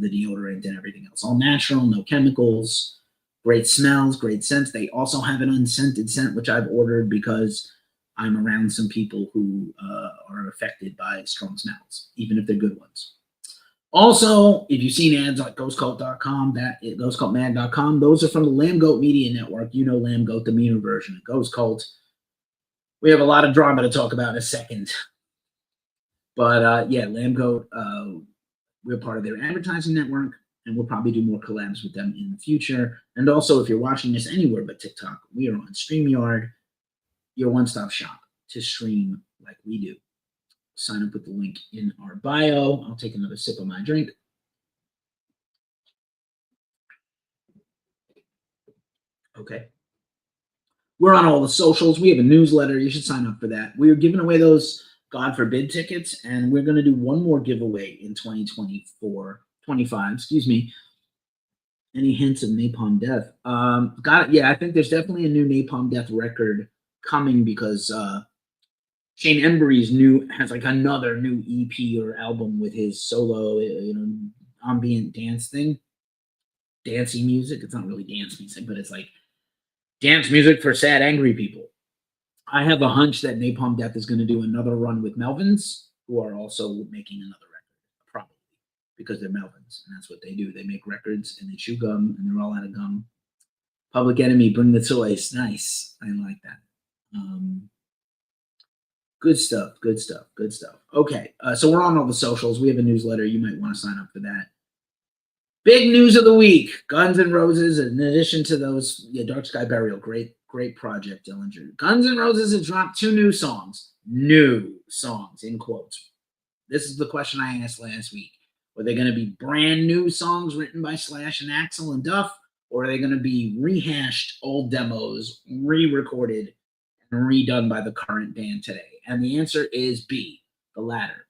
the deodorant, and everything else. All natural, no chemicals, great smells, great scents. They also have an unscented scent, which I've ordered because I'm around some people who are affected by strong smells, even if they're good ones. Also, if you've seen ads like ghostcult.com, ghostcultmag.com, those are from the Lamb Goat Media Network. You know Lamb Goat, the meaner version of Ghost Cult. We have a lot of drama to talk about in a second. But yeah, Lamb Goat, we're part of their advertising network, and we'll probably do more collabs with them in the future. And also, if you're watching this anywhere but TikTok, we are on StreamYard, your one-stop shop to stream like we do. sign up with the link in our bio. I'll take another sip of my drink. Okay. We're on all the socials. We have a newsletter. You should sign up for that. We are giving away those God forbid tickets, and we're going to do one more giveaway in 25, excuse me. Any hints of Napalm Death? I think there's definitely a new Napalm Death record coming because Shane Embury's has like another new EP or album with his solo, ambient dance thing, dancey music. It's not really dance music, but it's like dance music for sad, angry people. I have a hunch that Napalm Death is going to do another run with Melvins, who are also making another record, probably, because they're Melvins, and that's what they do. They make records, and they chew gum, and they're all out of gum. Public Enemy, Bring the Toys. Nice. I like that. Good stuff. Okay, so we're on all the socials. We have a newsletter. You might want to sign up for that. Big news of the week: Guns N' Roses. In addition to those, Dark Sky Burial, great project, Dillinger. Guns N' Roses have dropped 2 new songs. New songs, in quotes. This is the question I asked last week. Were they going to be brand new songs written by Slash and Axl and Duff, or are they going to be rehashed old demos, re-recorded, and redone by the current band today? And the answer is B, the latter.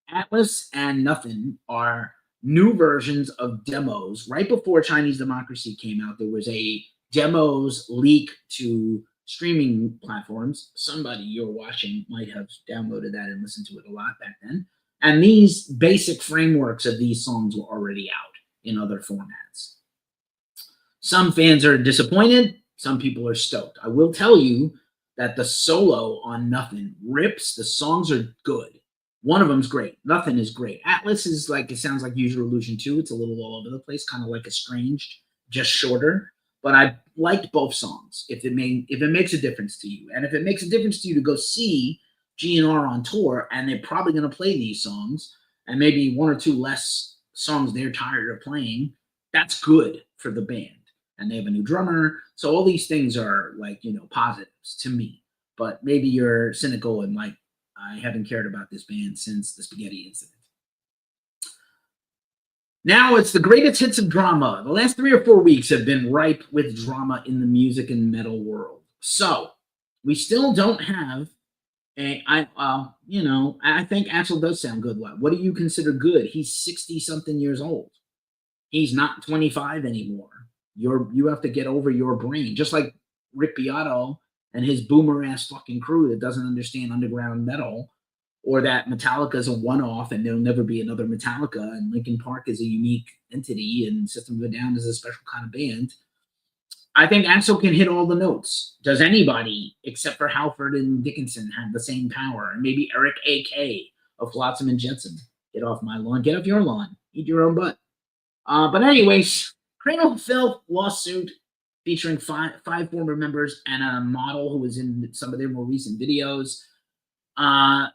Atlas and Nothing are new versions of demos. Right before Chinese Democracy came out, there was a demos leak to streaming platforms. Somebody you're watching might have downloaded that and listened to it a lot back then. And these basic frameworks of these songs were already out in other formats. Some fans are disappointed. Some people are stoked. I will tell you that the solo on Nothing rips. The songs are good. One of them's great. Nothing is great. Atlas is like, it sounds like Use Your Illusion 2. It's a little all over the place, kind of like Estranged, just shorter. But I liked both songs, if it makes a difference to you. And if it makes a difference to you to go see GNR on tour, and they're probably going to play these songs, and maybe 1 or 2 less songs they're tired of playing, that's good for the band. And they have a new drummer. So all these things are positives to me. But maybe you're cynical and like, I haven't cared about this band since the Spaghetti Incident. Now it's the greatest hits of drama. The last 3 or 4 weeks have been ripe with drama in the music and metal world. So we still don't have I think Axl does sound good. What do you consider good? He's 60-something years old. He's not 25 anymore. You have to get over your brain. Just like Rick Beato and his boomer-ass fucking crew that doesn't understand underground metal, or that Metallica is a one-off and there'll never be another Metallica, and Linkin Park is a unique entity, and System of a Down is a special kind of band. I think Axl can hit all the notes. Does anybody, except for Halford and Dickinson, have the same power? And maybe Eric A.K. of Flotsam and Jetsam. Get off my lawn. Get off your lawn. Eat your own butt. But anyways, Cradle of Filth lawsuit featuring five former members and a model who was in some of their more recent videos.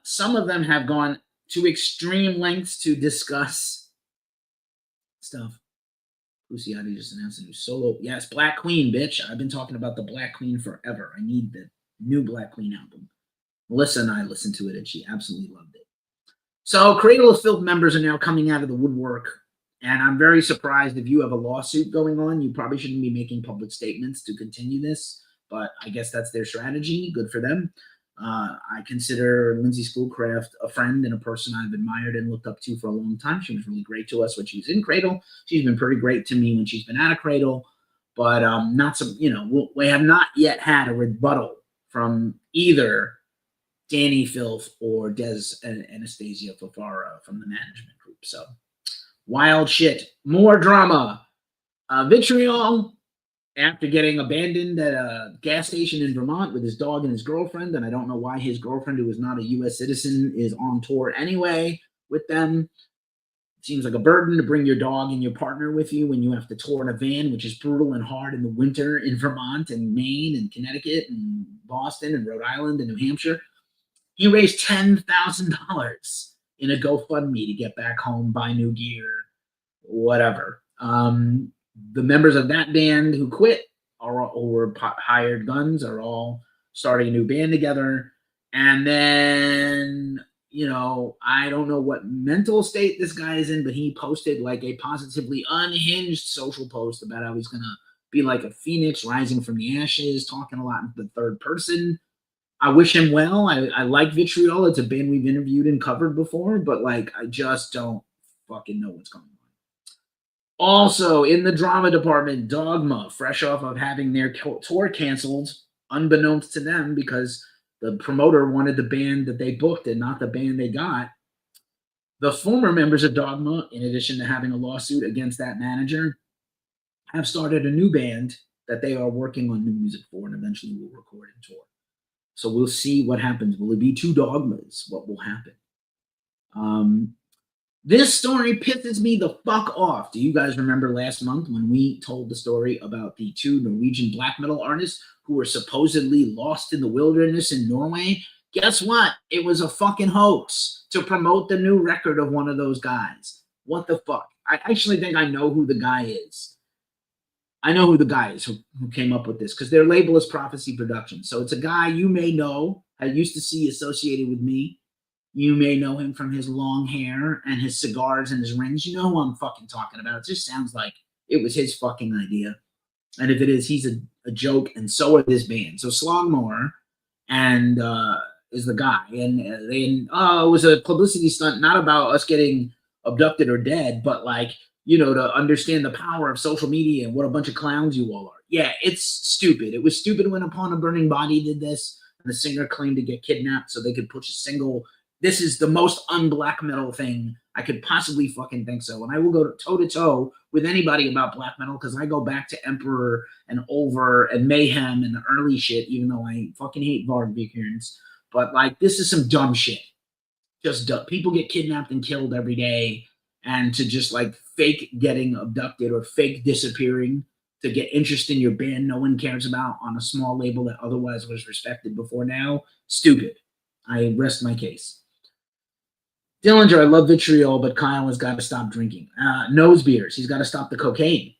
Some of them have gone to extreme lengths to discuss stuff. Lucy Adi just announced a new solo. Yes, Black Queen, bitch. I've been talking about the Black Queen forever. I need the new Black Queen album. Melissa and I listened to it, and she absolutely loved it. So Cradle of Filth members are now coming out of the woodwork, and I'm very surprised. If you have a lawsuit going on, you probably shouldn't be making public statements to continue this, but I guess that's their strategy. Good for them. I consider Lindsay Schoolcraft a friend and a person I've admired and looked up to for a long time. She was really great to us when she was in Cradle. She's been pretty great to me when she's been out of Cradle, but we have not yet had a rebuttal from either Danny Filth or Des and Anastasia Fafara from the management group. So wild shit. More drama. Vitriol, after getting abandoned at a gas station in Vermont with his dog and his girlfriend, and I don't know why his girlfriend, who is not a U.S. citizen, is on tour anyway with them. It seems like a burden to bring your dog and your partner with you when you have to tour in a van, which is brutal and hard in the winter in Vermont and Maine and Connecticut and Boston and Rhode Island and New Hampshire. He raised $10,000 in a GoFundMe to get back home, buy new gear, whatever. The members of that band who quit or were hired guns are all starting a new band together. And then, I don't know what mental state this guy is in, but he posted like a positively unhinged social post about how he's going to be like a phoenix rising from the ashes, talking a lot in the third person. I wish him well. I like Vitriol. It's a band we've interviewed and covered before, but like I just don't fucking know what's going on. Also, in the drama department, Dogma, fresh off of having their tour canceled, unbeknownst to them, because the promoter wanted the band that they booked and not the band they got. The former members of Dogma, in addition to having a lawsuit against that manager, have started a new band that they are working on new music for and eventually will record and tour. So we'll see what happens. Will it be two Dogmas? What will happen? This story pisses me the fuck off. Do you guys remember last month when we told the story about the two Norwegian black metal artists who were supposedly lost in the wilderness in Norway? Guess what? It was a fucking hoax to promote the new record of one of those guys. What the fuck? I actually think I know who the guy is. I know who the guy is who came up with this, because their label is Prophecy Productions. So it's a guy you may know. I used to see associated with me. You may know him from his long hair and his cigars and his rings. You know who I'm fucking talking about. It just sounds like it was his fucking idea. And if it is, he's a joke, and so are this band. So Slogmore and is the guy. And it was a publicity stunt, not about us getting abducted or dead, but like, to understand the power of social media and what a bunch of clowns you all are. Yeah, it's stupid. It was stupid when Upon a Burning Body did this, and the singer claimed to get kidnapped so they could push a single. This is the most un-black metal thing I could possibly fucking think so. And I will go toe-to-toe with anybody about black metal, because I go back to Emperor and Over and Mayhem and the early shit, even though I fucking hate Varg Vikernes. But, like, this is some dumb shit. Just dumb. People get kidnapped and killed every day. And to just, like, fake getting abducted or fake disappearing to get interest in your band no one cares about on a small label that otherwise was respected before now, stupid. I rest my case. Dillinger, I love Vitriol, but Kyle has got to stop drinking. Nose beers, he's got to stop the cocaine.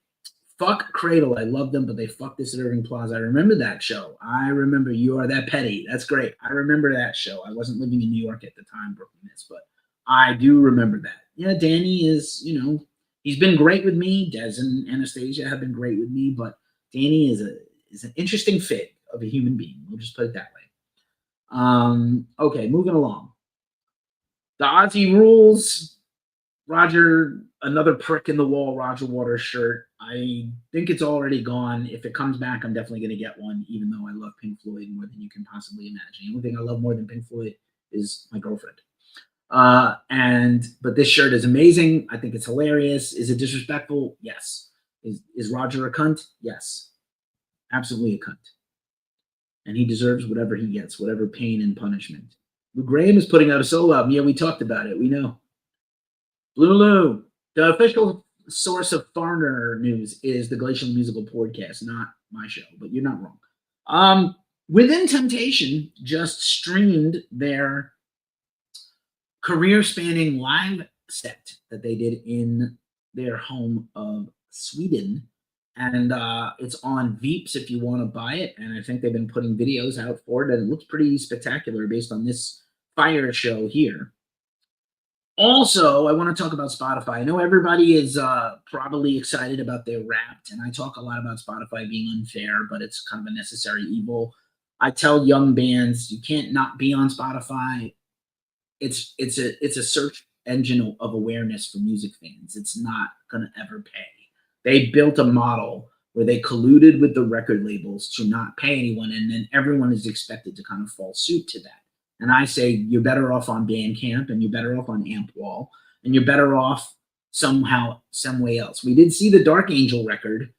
Fuck Cradle, I love them, but they fucked this at Irving Plaza. I remember that show. I remember You Are That Petty. That's great. I remember that show. I wasn't living in New York at the time, Brooklyn is, but I do remember that. Yeah, Danny is, he's been great with me. Des and Anastasia have been great with me, but Danny is an interesting fit of a human being. We'll just put it that way. Okay, moving along. The Aussie rules. Roger, another prick in the wall, Roger Waters shirt. I think it's already gone. If it comes back, I'm definitely going to get one, even though I love Pink Floyd more than you can possibly imagine. The only thing I love more than Pink Floyd is my girlfriend. But this shirt is amazing. I think it's hilarious. Is it disrespectful? Yes. Is Roger a cunt? Yes. Absolutely a cunt. And he deserves whatever he gets, whatever pain and punishment. Lou Graham is putting out a solo album. Yeah, we talked about it. We know. Blue Lou, the official source of foreigner news is the Glacial Musical Podcast, not my show, but you're not wrong. Within Temptation just streamed their career-spanning live set that they did in their home of Sweden. And it's on Veeps if you want to buy it. And I think they've been putting videos out for it. And it looks pretty spectacular based on this fire show here. Also, I want to talk about Spotify. I know everybody is probably excited about their Wrapped. And I talk a lot about Spotify being unfair, but it's kind of a necessary evil. I tell young bands, you can't not be on Spotify. It's a search engine of awareness for music fans. It's not going to ever pay. They built a model where they colluded with the record labels to not pay anyone, and then everyone is expected to kind of fall suit to that. And I say you're better off on Bandcamp, and you're better off on Ampwall, and you're better off somehow, some way else. We did see the Dark Angel record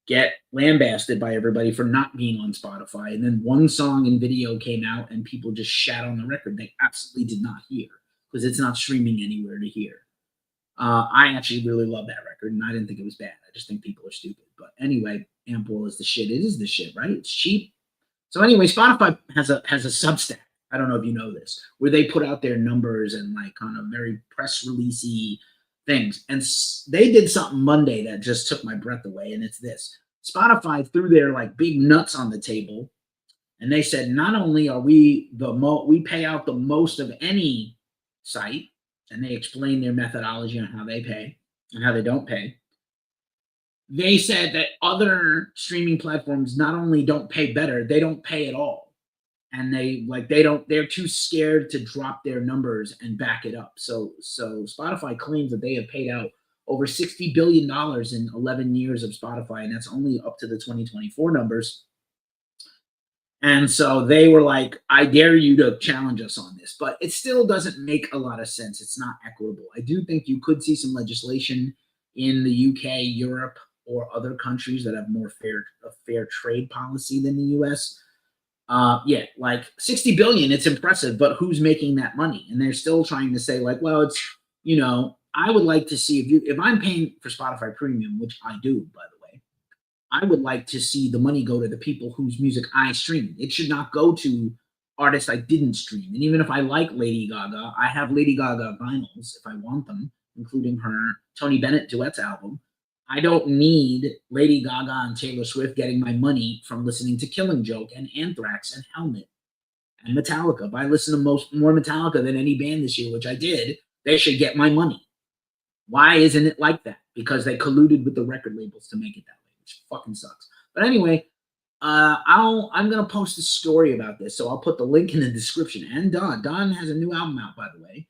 get lambasted by everybody for not being on Spotify, and then one song and video came out, and people just shat on the record they absolutely did not hear because it's not streaming anywhere to hear. I actually really love that record, and I didn't think it was bad. I just think people are stupid. But anyway, Ampwall is the shit. It is the shit, right? It's cheap. So anyway, Spotify has a Substack. I don't know if you know this, where they put out their numbers and like kind of very press releasey things. And they did something Monday that just took my breath away, and it's this. Spotify threw their like big nuts on the table, and they said not only are we we pay out the most of any site, and they explain their methodology on how they pay and how they don't pay. They said that other streaming platforms not only don't pay better, they don't pay at all. And they're too scared to drop their numbers and back it up. So Spotify claims that they have paid out over $60 billion in 11 years of Spotify, and that's only up to the 2024 numbers. And so they were like, I dare you to challenge us on this. But it still doesn't make a lot of sense. It's not equitable. I do think you could see some legislation in the UK, Europe, or other countries that have more fair trade policy than the US. Like 60 billion, it's impressive, but who's making that money? And they're still trying to say like, well, it's, I would like to see if I'm paying for Spotify Premium, which I do, by the way, I would like to see the money go to the people whose music I stream. It should not go to artists I didn't stream. And even if I like Lady Gaga, I have Lady Gaga vinyls if I want them, including her Tony Bennett duets album. I don't need Lady Gaga and Taylor Swift getting my money from listening to Killing Joke and Anthrax and Helmet and Metallica. If I listen to more Metallica than any band this year, which I did, they should get my money. Why isn't it like that? Because they colluded with the record labels to make it that way, which fucking sucks. But anyway, I'm gonna post a story about this, so I'll put the link in the description. And Don has a new album out, by the way.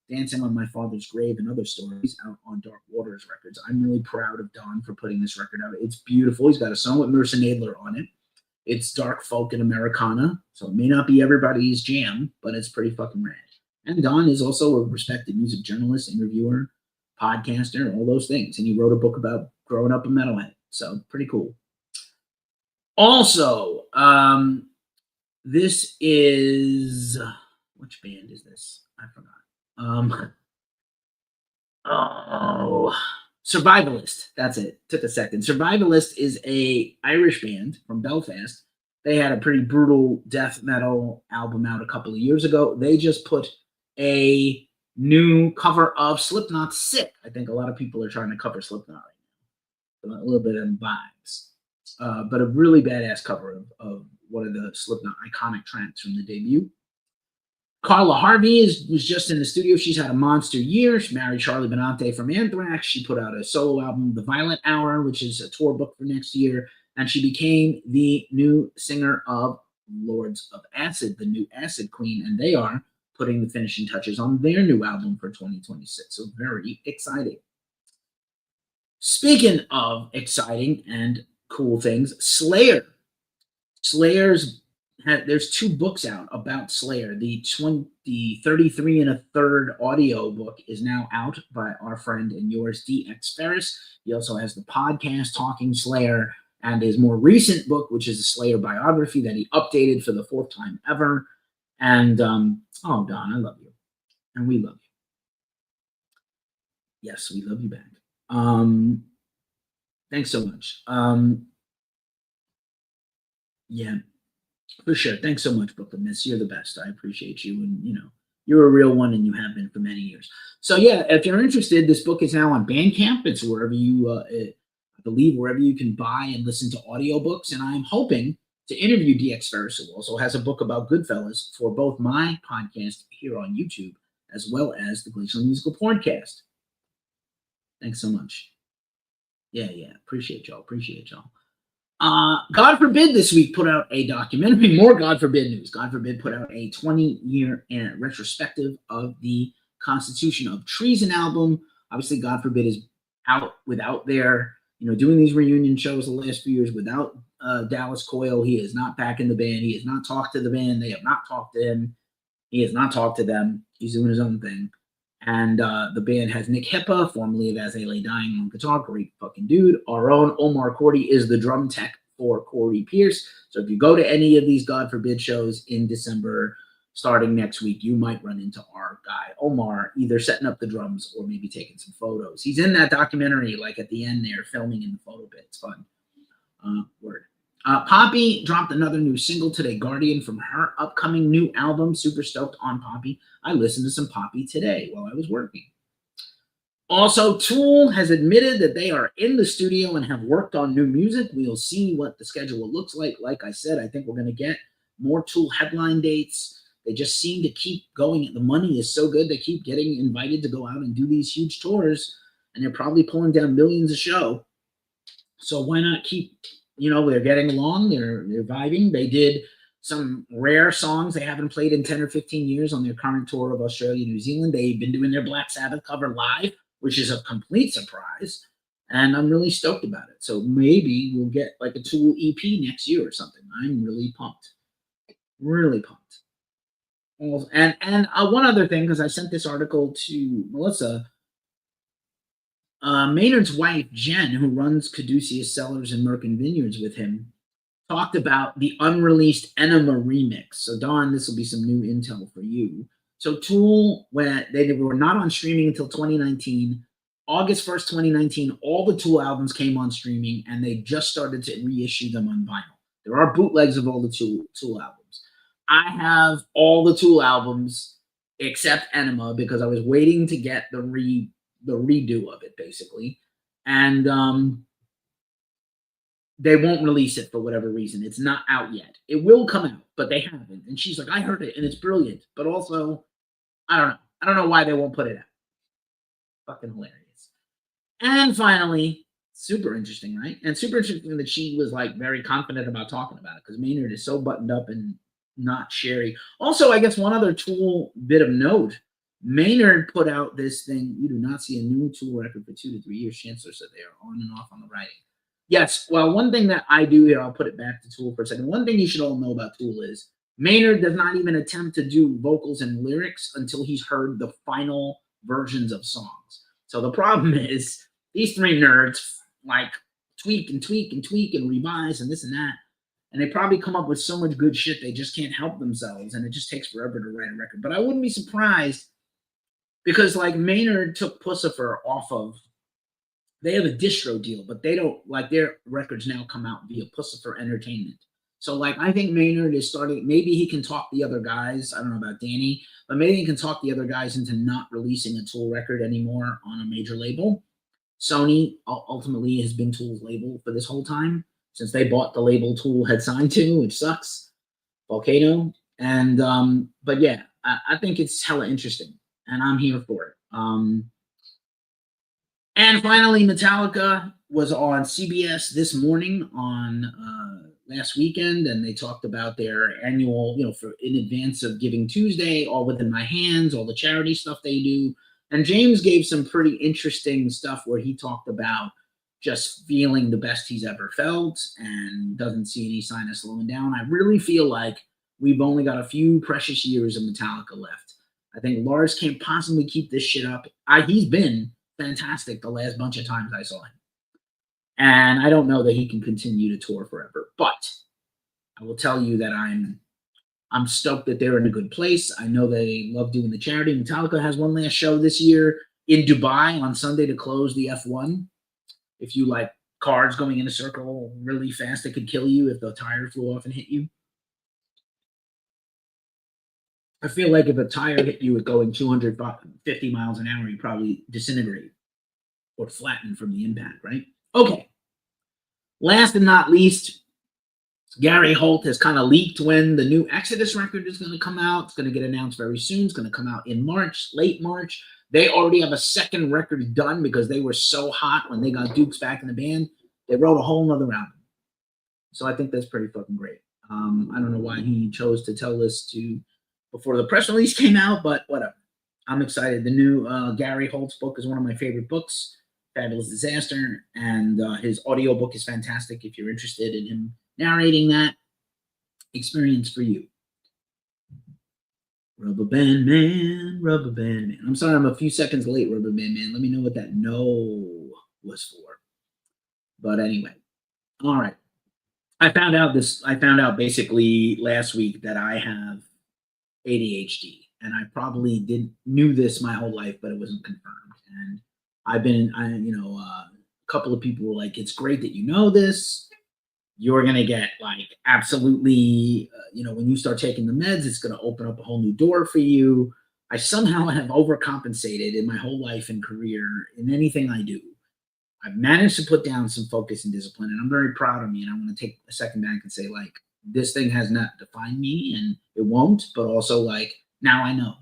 Dancing on My Father's Grave and Other Stories out on Dark Waters Records. I'm really proud of Don for putting this record out. It's beautiful. He's got a song with Mercer Nadler on it. It's dark folk and Americana, so it may not be everybody's jam, but it's pretty fucking rad. And Don is also a respected music journalist, interviewer, podcaster, all those things. And he wrote a book about growing up a metalhead, so pretty cool. Also, this is... which band is this? I forgot. Survivalist. That's it. Took a second. Survivalist is a Irish band from Belfast. They had a pretty brutal death metal album out a couple of years ago. They just put a new cover of Slipknot's Sick. I think a lot of people are trying to cover Slipknot right now. A little bit of vibes. But a really badass cover of one of the Slipknot iconic tracks from the debut. Carla Harvey was just in the studio. She's had a monster year. She married Charlie Benante from Anthrax. She put out a solo album, The Violent Hour, which is a tour book for next year. And she became the new singer of Lords of Acid, the new Acid Queen. And they are putting the finishing touches on their new album for 2026. So very exciting. Speaking of exciting and cool things, Slayer. There's two books out about Slayer. The 33 and a third audio book is now out by our friend and yours, DX Ferris. He also has the podcast Talking Slayer and his more recent book, which is a Slayer biography that he updated for the fourth time ever. And, Don, I love you. And we love you. Yes, we love you back. Thanks so much. Yeah. For sure. Thanks so much, Brooklyn Miss. You're the best. I appreciate you. And, you're a real one, and you have been for many years. So, yeah, if you're interested, this book is now on Bandcamp. It's wherever you, I believe, wherever you can buy and listen to audiobooks. And I'm hoping to interview DX Ferris, who also has a book about Goodfellas, for both my podcast here on YouTube as well as the Glacial Musical Porncast. Thanks so much. Yeah. Appreciate y'all. God Forbid this week put out a documentary, more God Forbid news. God Forbid put out a 20-year retrospective of the Constitution of Treason album. Obviously, God Forbid is out without their, doing these reunion shows the last few years without Dallas Coyle. He is not back in the band. He has not talked to the band. They have not talked to him. He has not talked to them. He's doing his own thing. And the band has Nick Hippa, formerly of As They Lay Dying, on guitar. Great fucking dude. Our own Omar Cordy is the drum tech for Corey Pierce. So if you go to any of these God Forbid shows in December, starting next week, you might run into our guy, Omar, either setting up the drums or maybe taking some photos. He's in that documentary, like at the end there, filming in the photo bit. It's fun. Word. Poppy dropped another new single today, Guardian, from her upcoming new album. Super stoked on Poppy. I listened to some Poppy today while I was working. Also, Tool has admitted that they are in the studio and have worked on new music. We'll see what the schedule looks like. Like I said, I think we're going to get more Tool headline dates. They just seem to keep going. The money is so good. They keep getting invited to go out and do these huge tours, and they're probably pulling down millions a show. So why not keep, they're getting along, they're vibing. They did some rare songs they haven't played in 10 or 15 years on their current tour of Australia, New Zealand. They've been doing their Black Sabbath cover live, which is a complete surprise. And I'm really stoked about it. So maybe we'll get like a Tool EP next year or something. I'm really pumped. Really pumped. And one other thing, because I sent this article to Melissa, Maynard's wife, Jen, who runs Caduceus Cellars and Merkin Vineyards with him, talked about the unreleased Enema remix. So, Don, this will be some new intel for you. So, Tool, when they were not on streaming until 2019, August 1st, 2019, all the Tool albums came on streaming, and they just started to reissue them on vinyl. There are bootlegs of all the Tool albums. I have all the Tool albums except Enema because I was waiting to get the redo of it, basically. And they won't release it for whatever reason. It's not out yet. It will come out, but they haven't. And she's like, I heard it and it's brilliant. But also, I don't know. I don't know why they won't put it out. Fucking hilarious. And finally, super interesting, right? And super interesting that she was like very confident about talking about it because Maynard is so buttoned up and not sherry. Also, I guess one other Tool bit of note. Maynard put out this thing. You do not see a new Tool record for 2 to 3 years. Chancellor said they are on and off on the writing. Yes, well, one thing that I do here, I'll put it back to Tool for a second. One thing you should all know about Tool is Maynard does not even attempt to do vocals and lyrics until he's heard the final versions of songs. So the problem is these three nerds like tweak and tweak and tweak and revise and this and that. And they probably come up with so much good shit they just can't help themselves. And it just takes forever to write a record. But I wouldn't be surprised because like Maynard took Pussifer off of, they have a distro deal, but they don't, like their records now come out via Pussifer Entertainment. So like I think Maynard is starting, maybe he can talk the other guys, I don't know about Danny, but maybe he can talk the other guys into not releasing a Tool record anymore on a major label. Sony ultimately has been Tool's label for this whole time, since they bought the label Tool had signed to, which sucks, Volcano. And, but yeah, I think it's hella interesting. And I'm here for it. And finally, Metallica was on CBS this morning on last weekend, and they talked about their annual, for in advance of Giving Tuesday, All Within My Hands, all the charity stuff they do. And James gave some pretty interesting stuff where he talked about just feeling the best he's ever felt and doesn't see any sign of slowing down. I really feel like we've only got a few precious years of Metallica left. I think Lars can't possibly keep this shit up. He's been fantastic the last bunch of times I saw him. And I don't know that he can continue to tour forever. But I will tell you that I'm stoked that they're in a good place. I know they love doing the charity. Metallica has one last show this year in Dubai on Sunday to close the F1. If you like cars going in a circle really fast, it could kill you if the tire flew off and hit you. I feel like if a tire hit you at going 250 miles an hour, you probably disintegrate or flatten from the impact, right? Okay. Last and not least, Gary Holt has kind of leaked when the new Exodus record is going to come out. It's going to get announced very soon. It's going to come out in March, late March. They already have a second record done because they were so hot when they got Dukes back in the band. They wrote a whole nother album. So I think that's pretty fucking great. I don't know why he chose to tell us before the press release came out, but whatever. I'm excited. The new Gary Holt's book is one of my favorite books, Fabulous Disaster, and his audiobook is fantastic if you're interested in him narrating that experience for you. Rubber Band Man, Rubber Band Man. I'm sorry I'm a few seconds late, Rubber Band Man. Let me know what that no was for. But anyway, all right. I found out basically last week that I have ADHD, and I probably knew this my whole life, but it wasn't confirmed. And I've been, a couple of people were like, "It's great that you know this. You're gonna get like absolutely, when you start taking the meds, it's gonna open up a whole new door for you." I somehow have overcompensated in my whole life and career in anything I do. I've managed to put down some focus and discipline, and I'm very proud of me. And I want to take a second back and say, like, this thing has not defined me, and it won't. But also, like, now I know.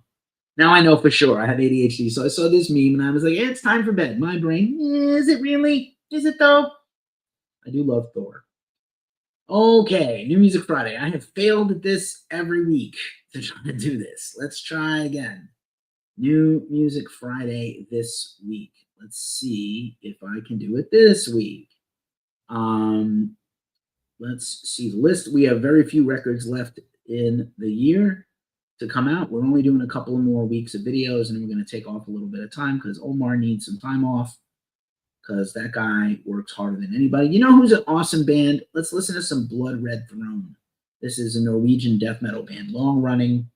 Now I know for sure I have ADHD. So I saw this meme and I was like, "Yeah, it's time for bed." My brain, is it really? Is it though? I do love Thor. Okay, New Music Friday. I have failed at this every week to try to do this. Let's try again. New Music Friday this week. Let's see if I can do it this week. Um, let's see the list. We have very few records left in the year to come out. We're only doing a couple of more weeks of videos, and we're going to take off a little bit of time because Omar needs some time off because that guy works harder than anybody. You know who's an awesome band? Let's listen to some Blood Red Throne. This is a Norwegian death metal band, long running.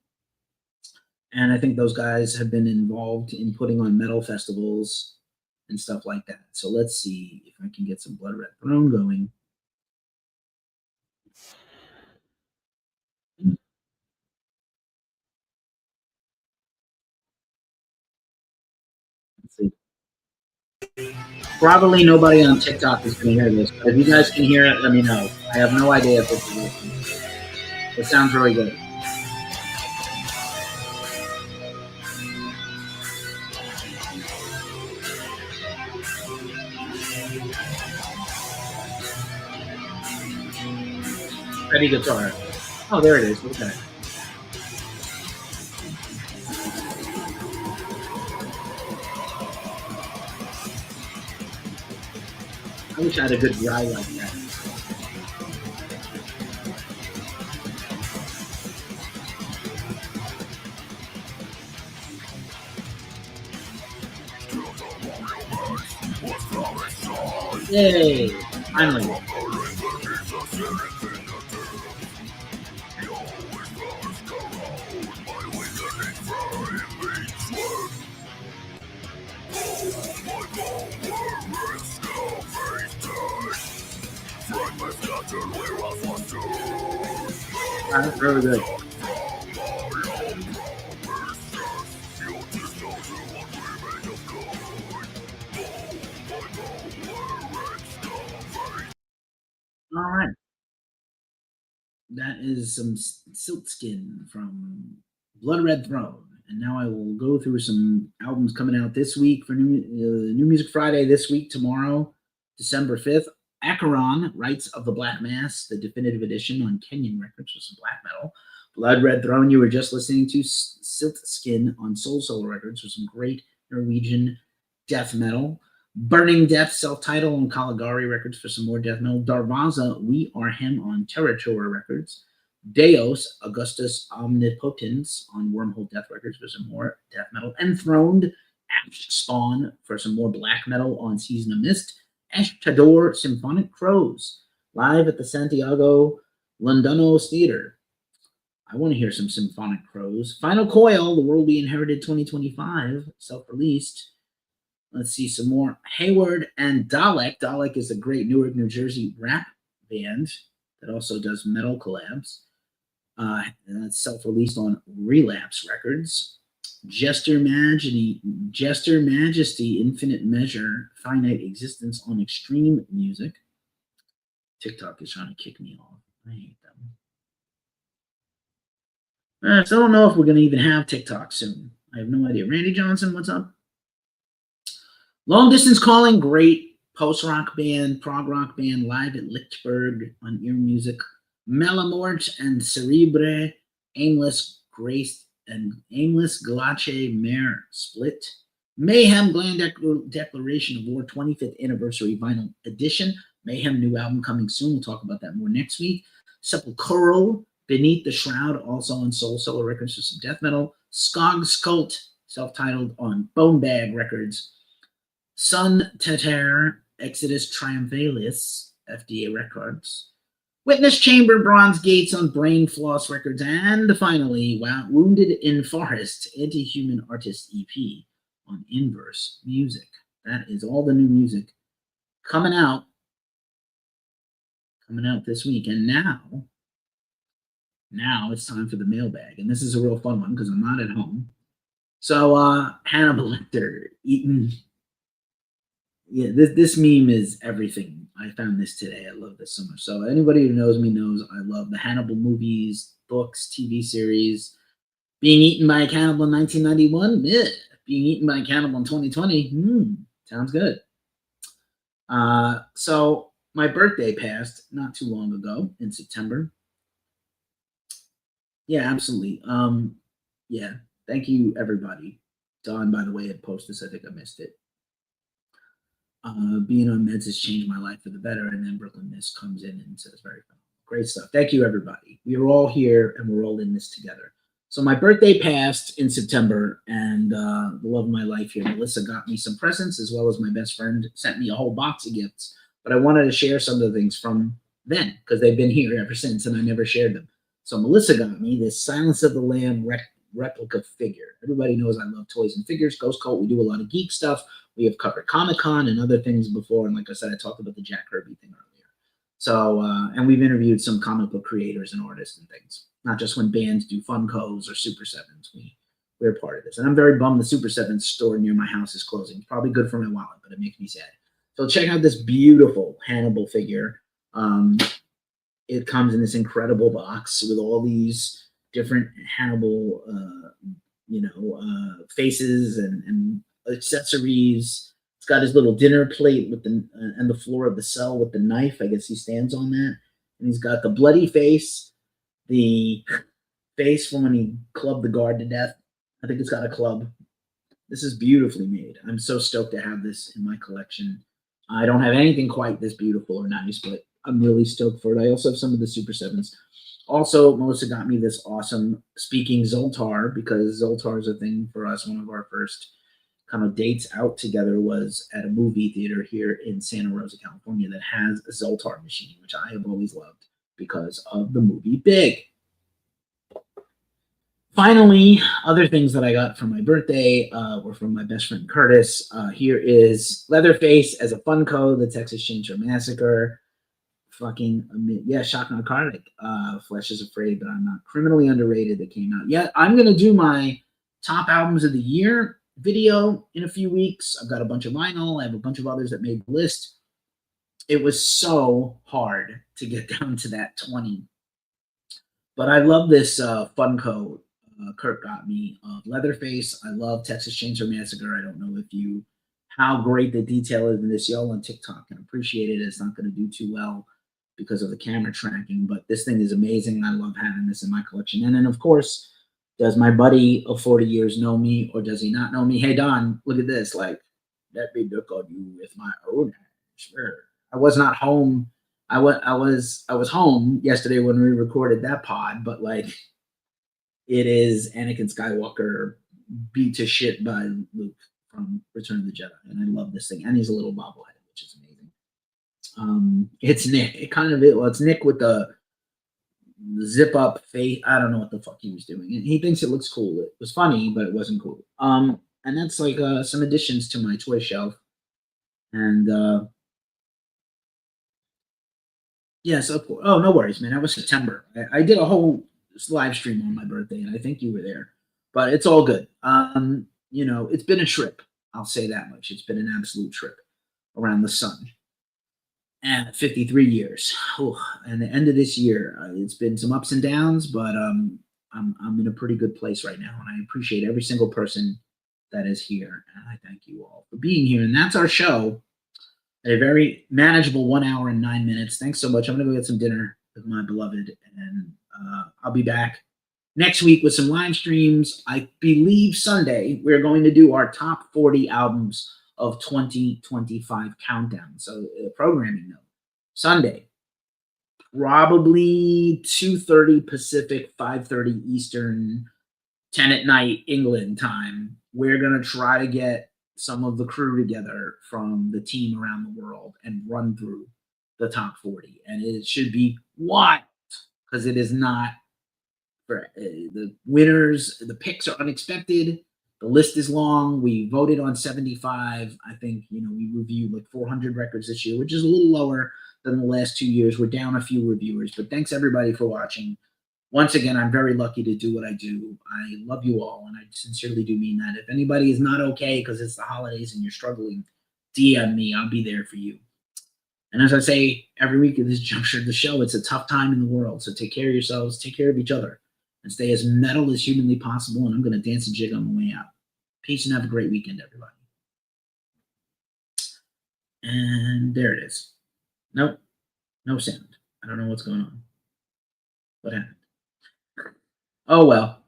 And I think those guys have been involved in putting on metal festivals and stuff like that. So let's see if I can get some Blood Red Throne going. Let's see. Probably nobody on TikTok is going to hear this, but if you guys can hear it, let me know. I have no idea if this is working. It sounds really good. Steady guitar. Oh, there it is. Okay. I wish I had a good dry like that. Yay! Finally. That's really good. All right. That is some Silkskin from Blood Red Throne. And now I will go through some albums coming out this week for New Music Friday this week, tomorrow, December 5th. Acheron, Rites of the Black Mass, the definitive edition on Kenyan Records for some black metal. Blood Red Throne, you were just listening to Silkskin on Soul Soul Records for some great Norwegian death metal. Burning Death, self-titled on Caligari Records for some more death metal. Darvaza, We Are Him on Territory Records. Deos, Augustus Omnipotens on Wormhole Death Records for some more death metal. Enthroned, Ash Spawn for some more black metal on Season of Mist. Eshtador, Symphonic Crows, live at the Santiago Londonos Theater. I want to hear some Symphonic Crows. Final Coil, The World We Inherited 2025, self-released. Let's see some more. Hayward and Dalek. Dalek is a great Newark, New Jersey rap band that also does metal collabs. And that's self-released on Relapse Records. Jester Majesty, Infinite Measure, Finite Existence on Extreme Music. TikTok is trying to kick me off. I hate them. So I don't know if we're going to even have TikTok soon. I have no idea. Randy Johnson, what's up? Long Distance Calling, great post-rock band, prog rock band, live at Lichtberg on Ear Music. Melamort and Cerebre, Aimless Grace and Aimless Glace Mare Split. Mayhem Gland Declaration of War 25th Anniversary Vinyl Edition. Mayhem new album coming soon. We'll talk about that more next week. Sepulchral, Beneath the Shroud, also on Soul Cellar Records for some death metal. Skog Skult, self-titled on Bone Bag Records. Sun Teter, Exodus Triumphalis, FDA Records. Witness Chamber, Bronze Gates on Brain Floss Records. And finally, Wounded in Forest, Anti-Human Artist EP on Inverse Music. That is all the new music coming out this week. And now it's time for the mailbag. And this is a real fun one because I'm not at home. So Hannibal Lecter, Eaton Yeah, this meme is everything. I found this today. I love this so much. So anybody who knows me knows I love the Hannibal movies, books, TV series. Being eaten by a cannibal in 1991, yeah. Being eaten by a cannibal in 2020, sounds good. So my birthday passed not too long ago in September. Yeah, absolutely. Yeah, thank you everybody. Don, by the way, had posted this. I think I missed it. Being on meds has changed my life for the better. And then Brooklyn Mist comes in and says, very fun. Great stuff. Thank you, everybody. We are all here and we're all in this together. So my birthday passed in September, and the love of my life here, Melissa, got me some presents, as well as my best friend sent me a whole box of gifts. But I wanted to share some of the things from then, because they've been here ever since, and I never shared them. So Melissa got me this Silence of the Lamb replica figure. Everybody knows I love toys and figures. Ghost Cult, we do a lot of geek stuff. We have covered Comic-Con and other things before, and like I said, I talked about the Jack Kirby thing earlier. So, and we've interviewed some comic book creators and artists and things. Not just when bands do Funkos or Super Sevens. We're part of this, and I'm very bummed the Super Sevens store near my house is closing. It's probably good for my wallet, but it makes me sad. So check out this beautiful Hannibal figure. It comes in this incredible box with all these different Hannibal, faces and accessories. It's got his little dinner plate with the and the floor of the cell with the knife. I guess he stands on that, and he's got the bloody face, the face from when he clubbed the guard to death. I think it's got a club. This is beautifully made. I'm so stoked to have this in my collection. I don't have anything quite this beautiful or nice, but I'm really stoked for it. I also have some of the Super Sevens. Also, Melissa got me this awesome speaking Zoltar, because Zoltar is a thing for us. One of our first kind of dates out together was at a movie theater here in Santa Rosa, California, that has a Zoltar machine, which I have always loved because of the movie Big. Finally, other things that I got for my birthday were from my best friend Curtis. Here is Leatherface as a Funko, the Texas Chainsaw Massacre. Shock Narcotic. Flesh is Afraid, but I'm not criminally underrated that came out. Yeah, I'm gonna do my top albums of the year video in a few weeks. I've got a bunch of vinyl. I have a bunch of others that made the list. It was so hard to get down to that 20. But I love this Funko Kurt got me of Leatherface. I love Texas Chainsaw Massacre. I don't know how great the detail is in this. Y'all on TikTok can appreciate it. It's not going to do too well because of the camera tracking, but this thing is amazing. I love having this in my collection. And then, of course, does my buddy of 40 years know me, or does he not know me? Hey, Don, look at this. Like, let me look on you with my own hands. Sure. I was not home. I was home yesterday when we recorded that pod, but like, it is Anakin Skywalker beat to shit by Luke from Return of the Jedi, and I love this thing. And he's a little bobblehead, which is amazing. It's Nick. It's Nick with the zip up face. I don't know what the fuck he was doing. He thinks it looks cool. It was funny, but it wasn't cool. And that's like some additions to my toy shelf. And yes, of course. Oh, no worries, man. That was September. I did a whole live stream on my birthday, and I think you were there. But it's all good. It's been a trip. I'll say that much. It's been an absolute trip around the sun. And 53 years. Oh, and the end of this year, it's been some ups and downs, but I'm in a pretty good place right now, and I appreciate every single person that is here, and I thank you all for being here. And that's our show. A very manageable 1 hour and 9 minutes. Thanks so much. I'm gonna go get some dinner with my beloved, and I'll be back next week with some live streams. I believe Sunday we're going to do our top 40 albums of 2025 countdown. So programming note: Sunday, probably 2:30 Pacific, 5:30 Eastern, 10 at night England time. We're gonna try to get some of the crew together from the team around the world and run through the top 40, and it should be wild because it is not for the winners. The picks are unexpected. The list is long. We voted on 75. I think, we reviewed like 400 records this year, which is a little lower than the last 2 years. We're down a few reviewers, but thanks everybody for watching. Once again, I'm very lucky to do what I do. I love you all, and I sincerely do mean that. If anybody is not okay because it's the holidays and you're struggling, DM me. I'll be there for you. And as I say every week at this juncture of the show, it's a tough time in the world. So take care of yourselves, take care of each other, and stay as metal as humanly possible. And I'm going to dance a jig on the way out. Peace and have a great weekend, everybody. And there it is. Nope. No sound. I don't know what's going on. What happened? Oh, well.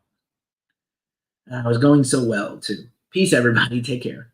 I was going so well, too. Peace, everybody. Take care.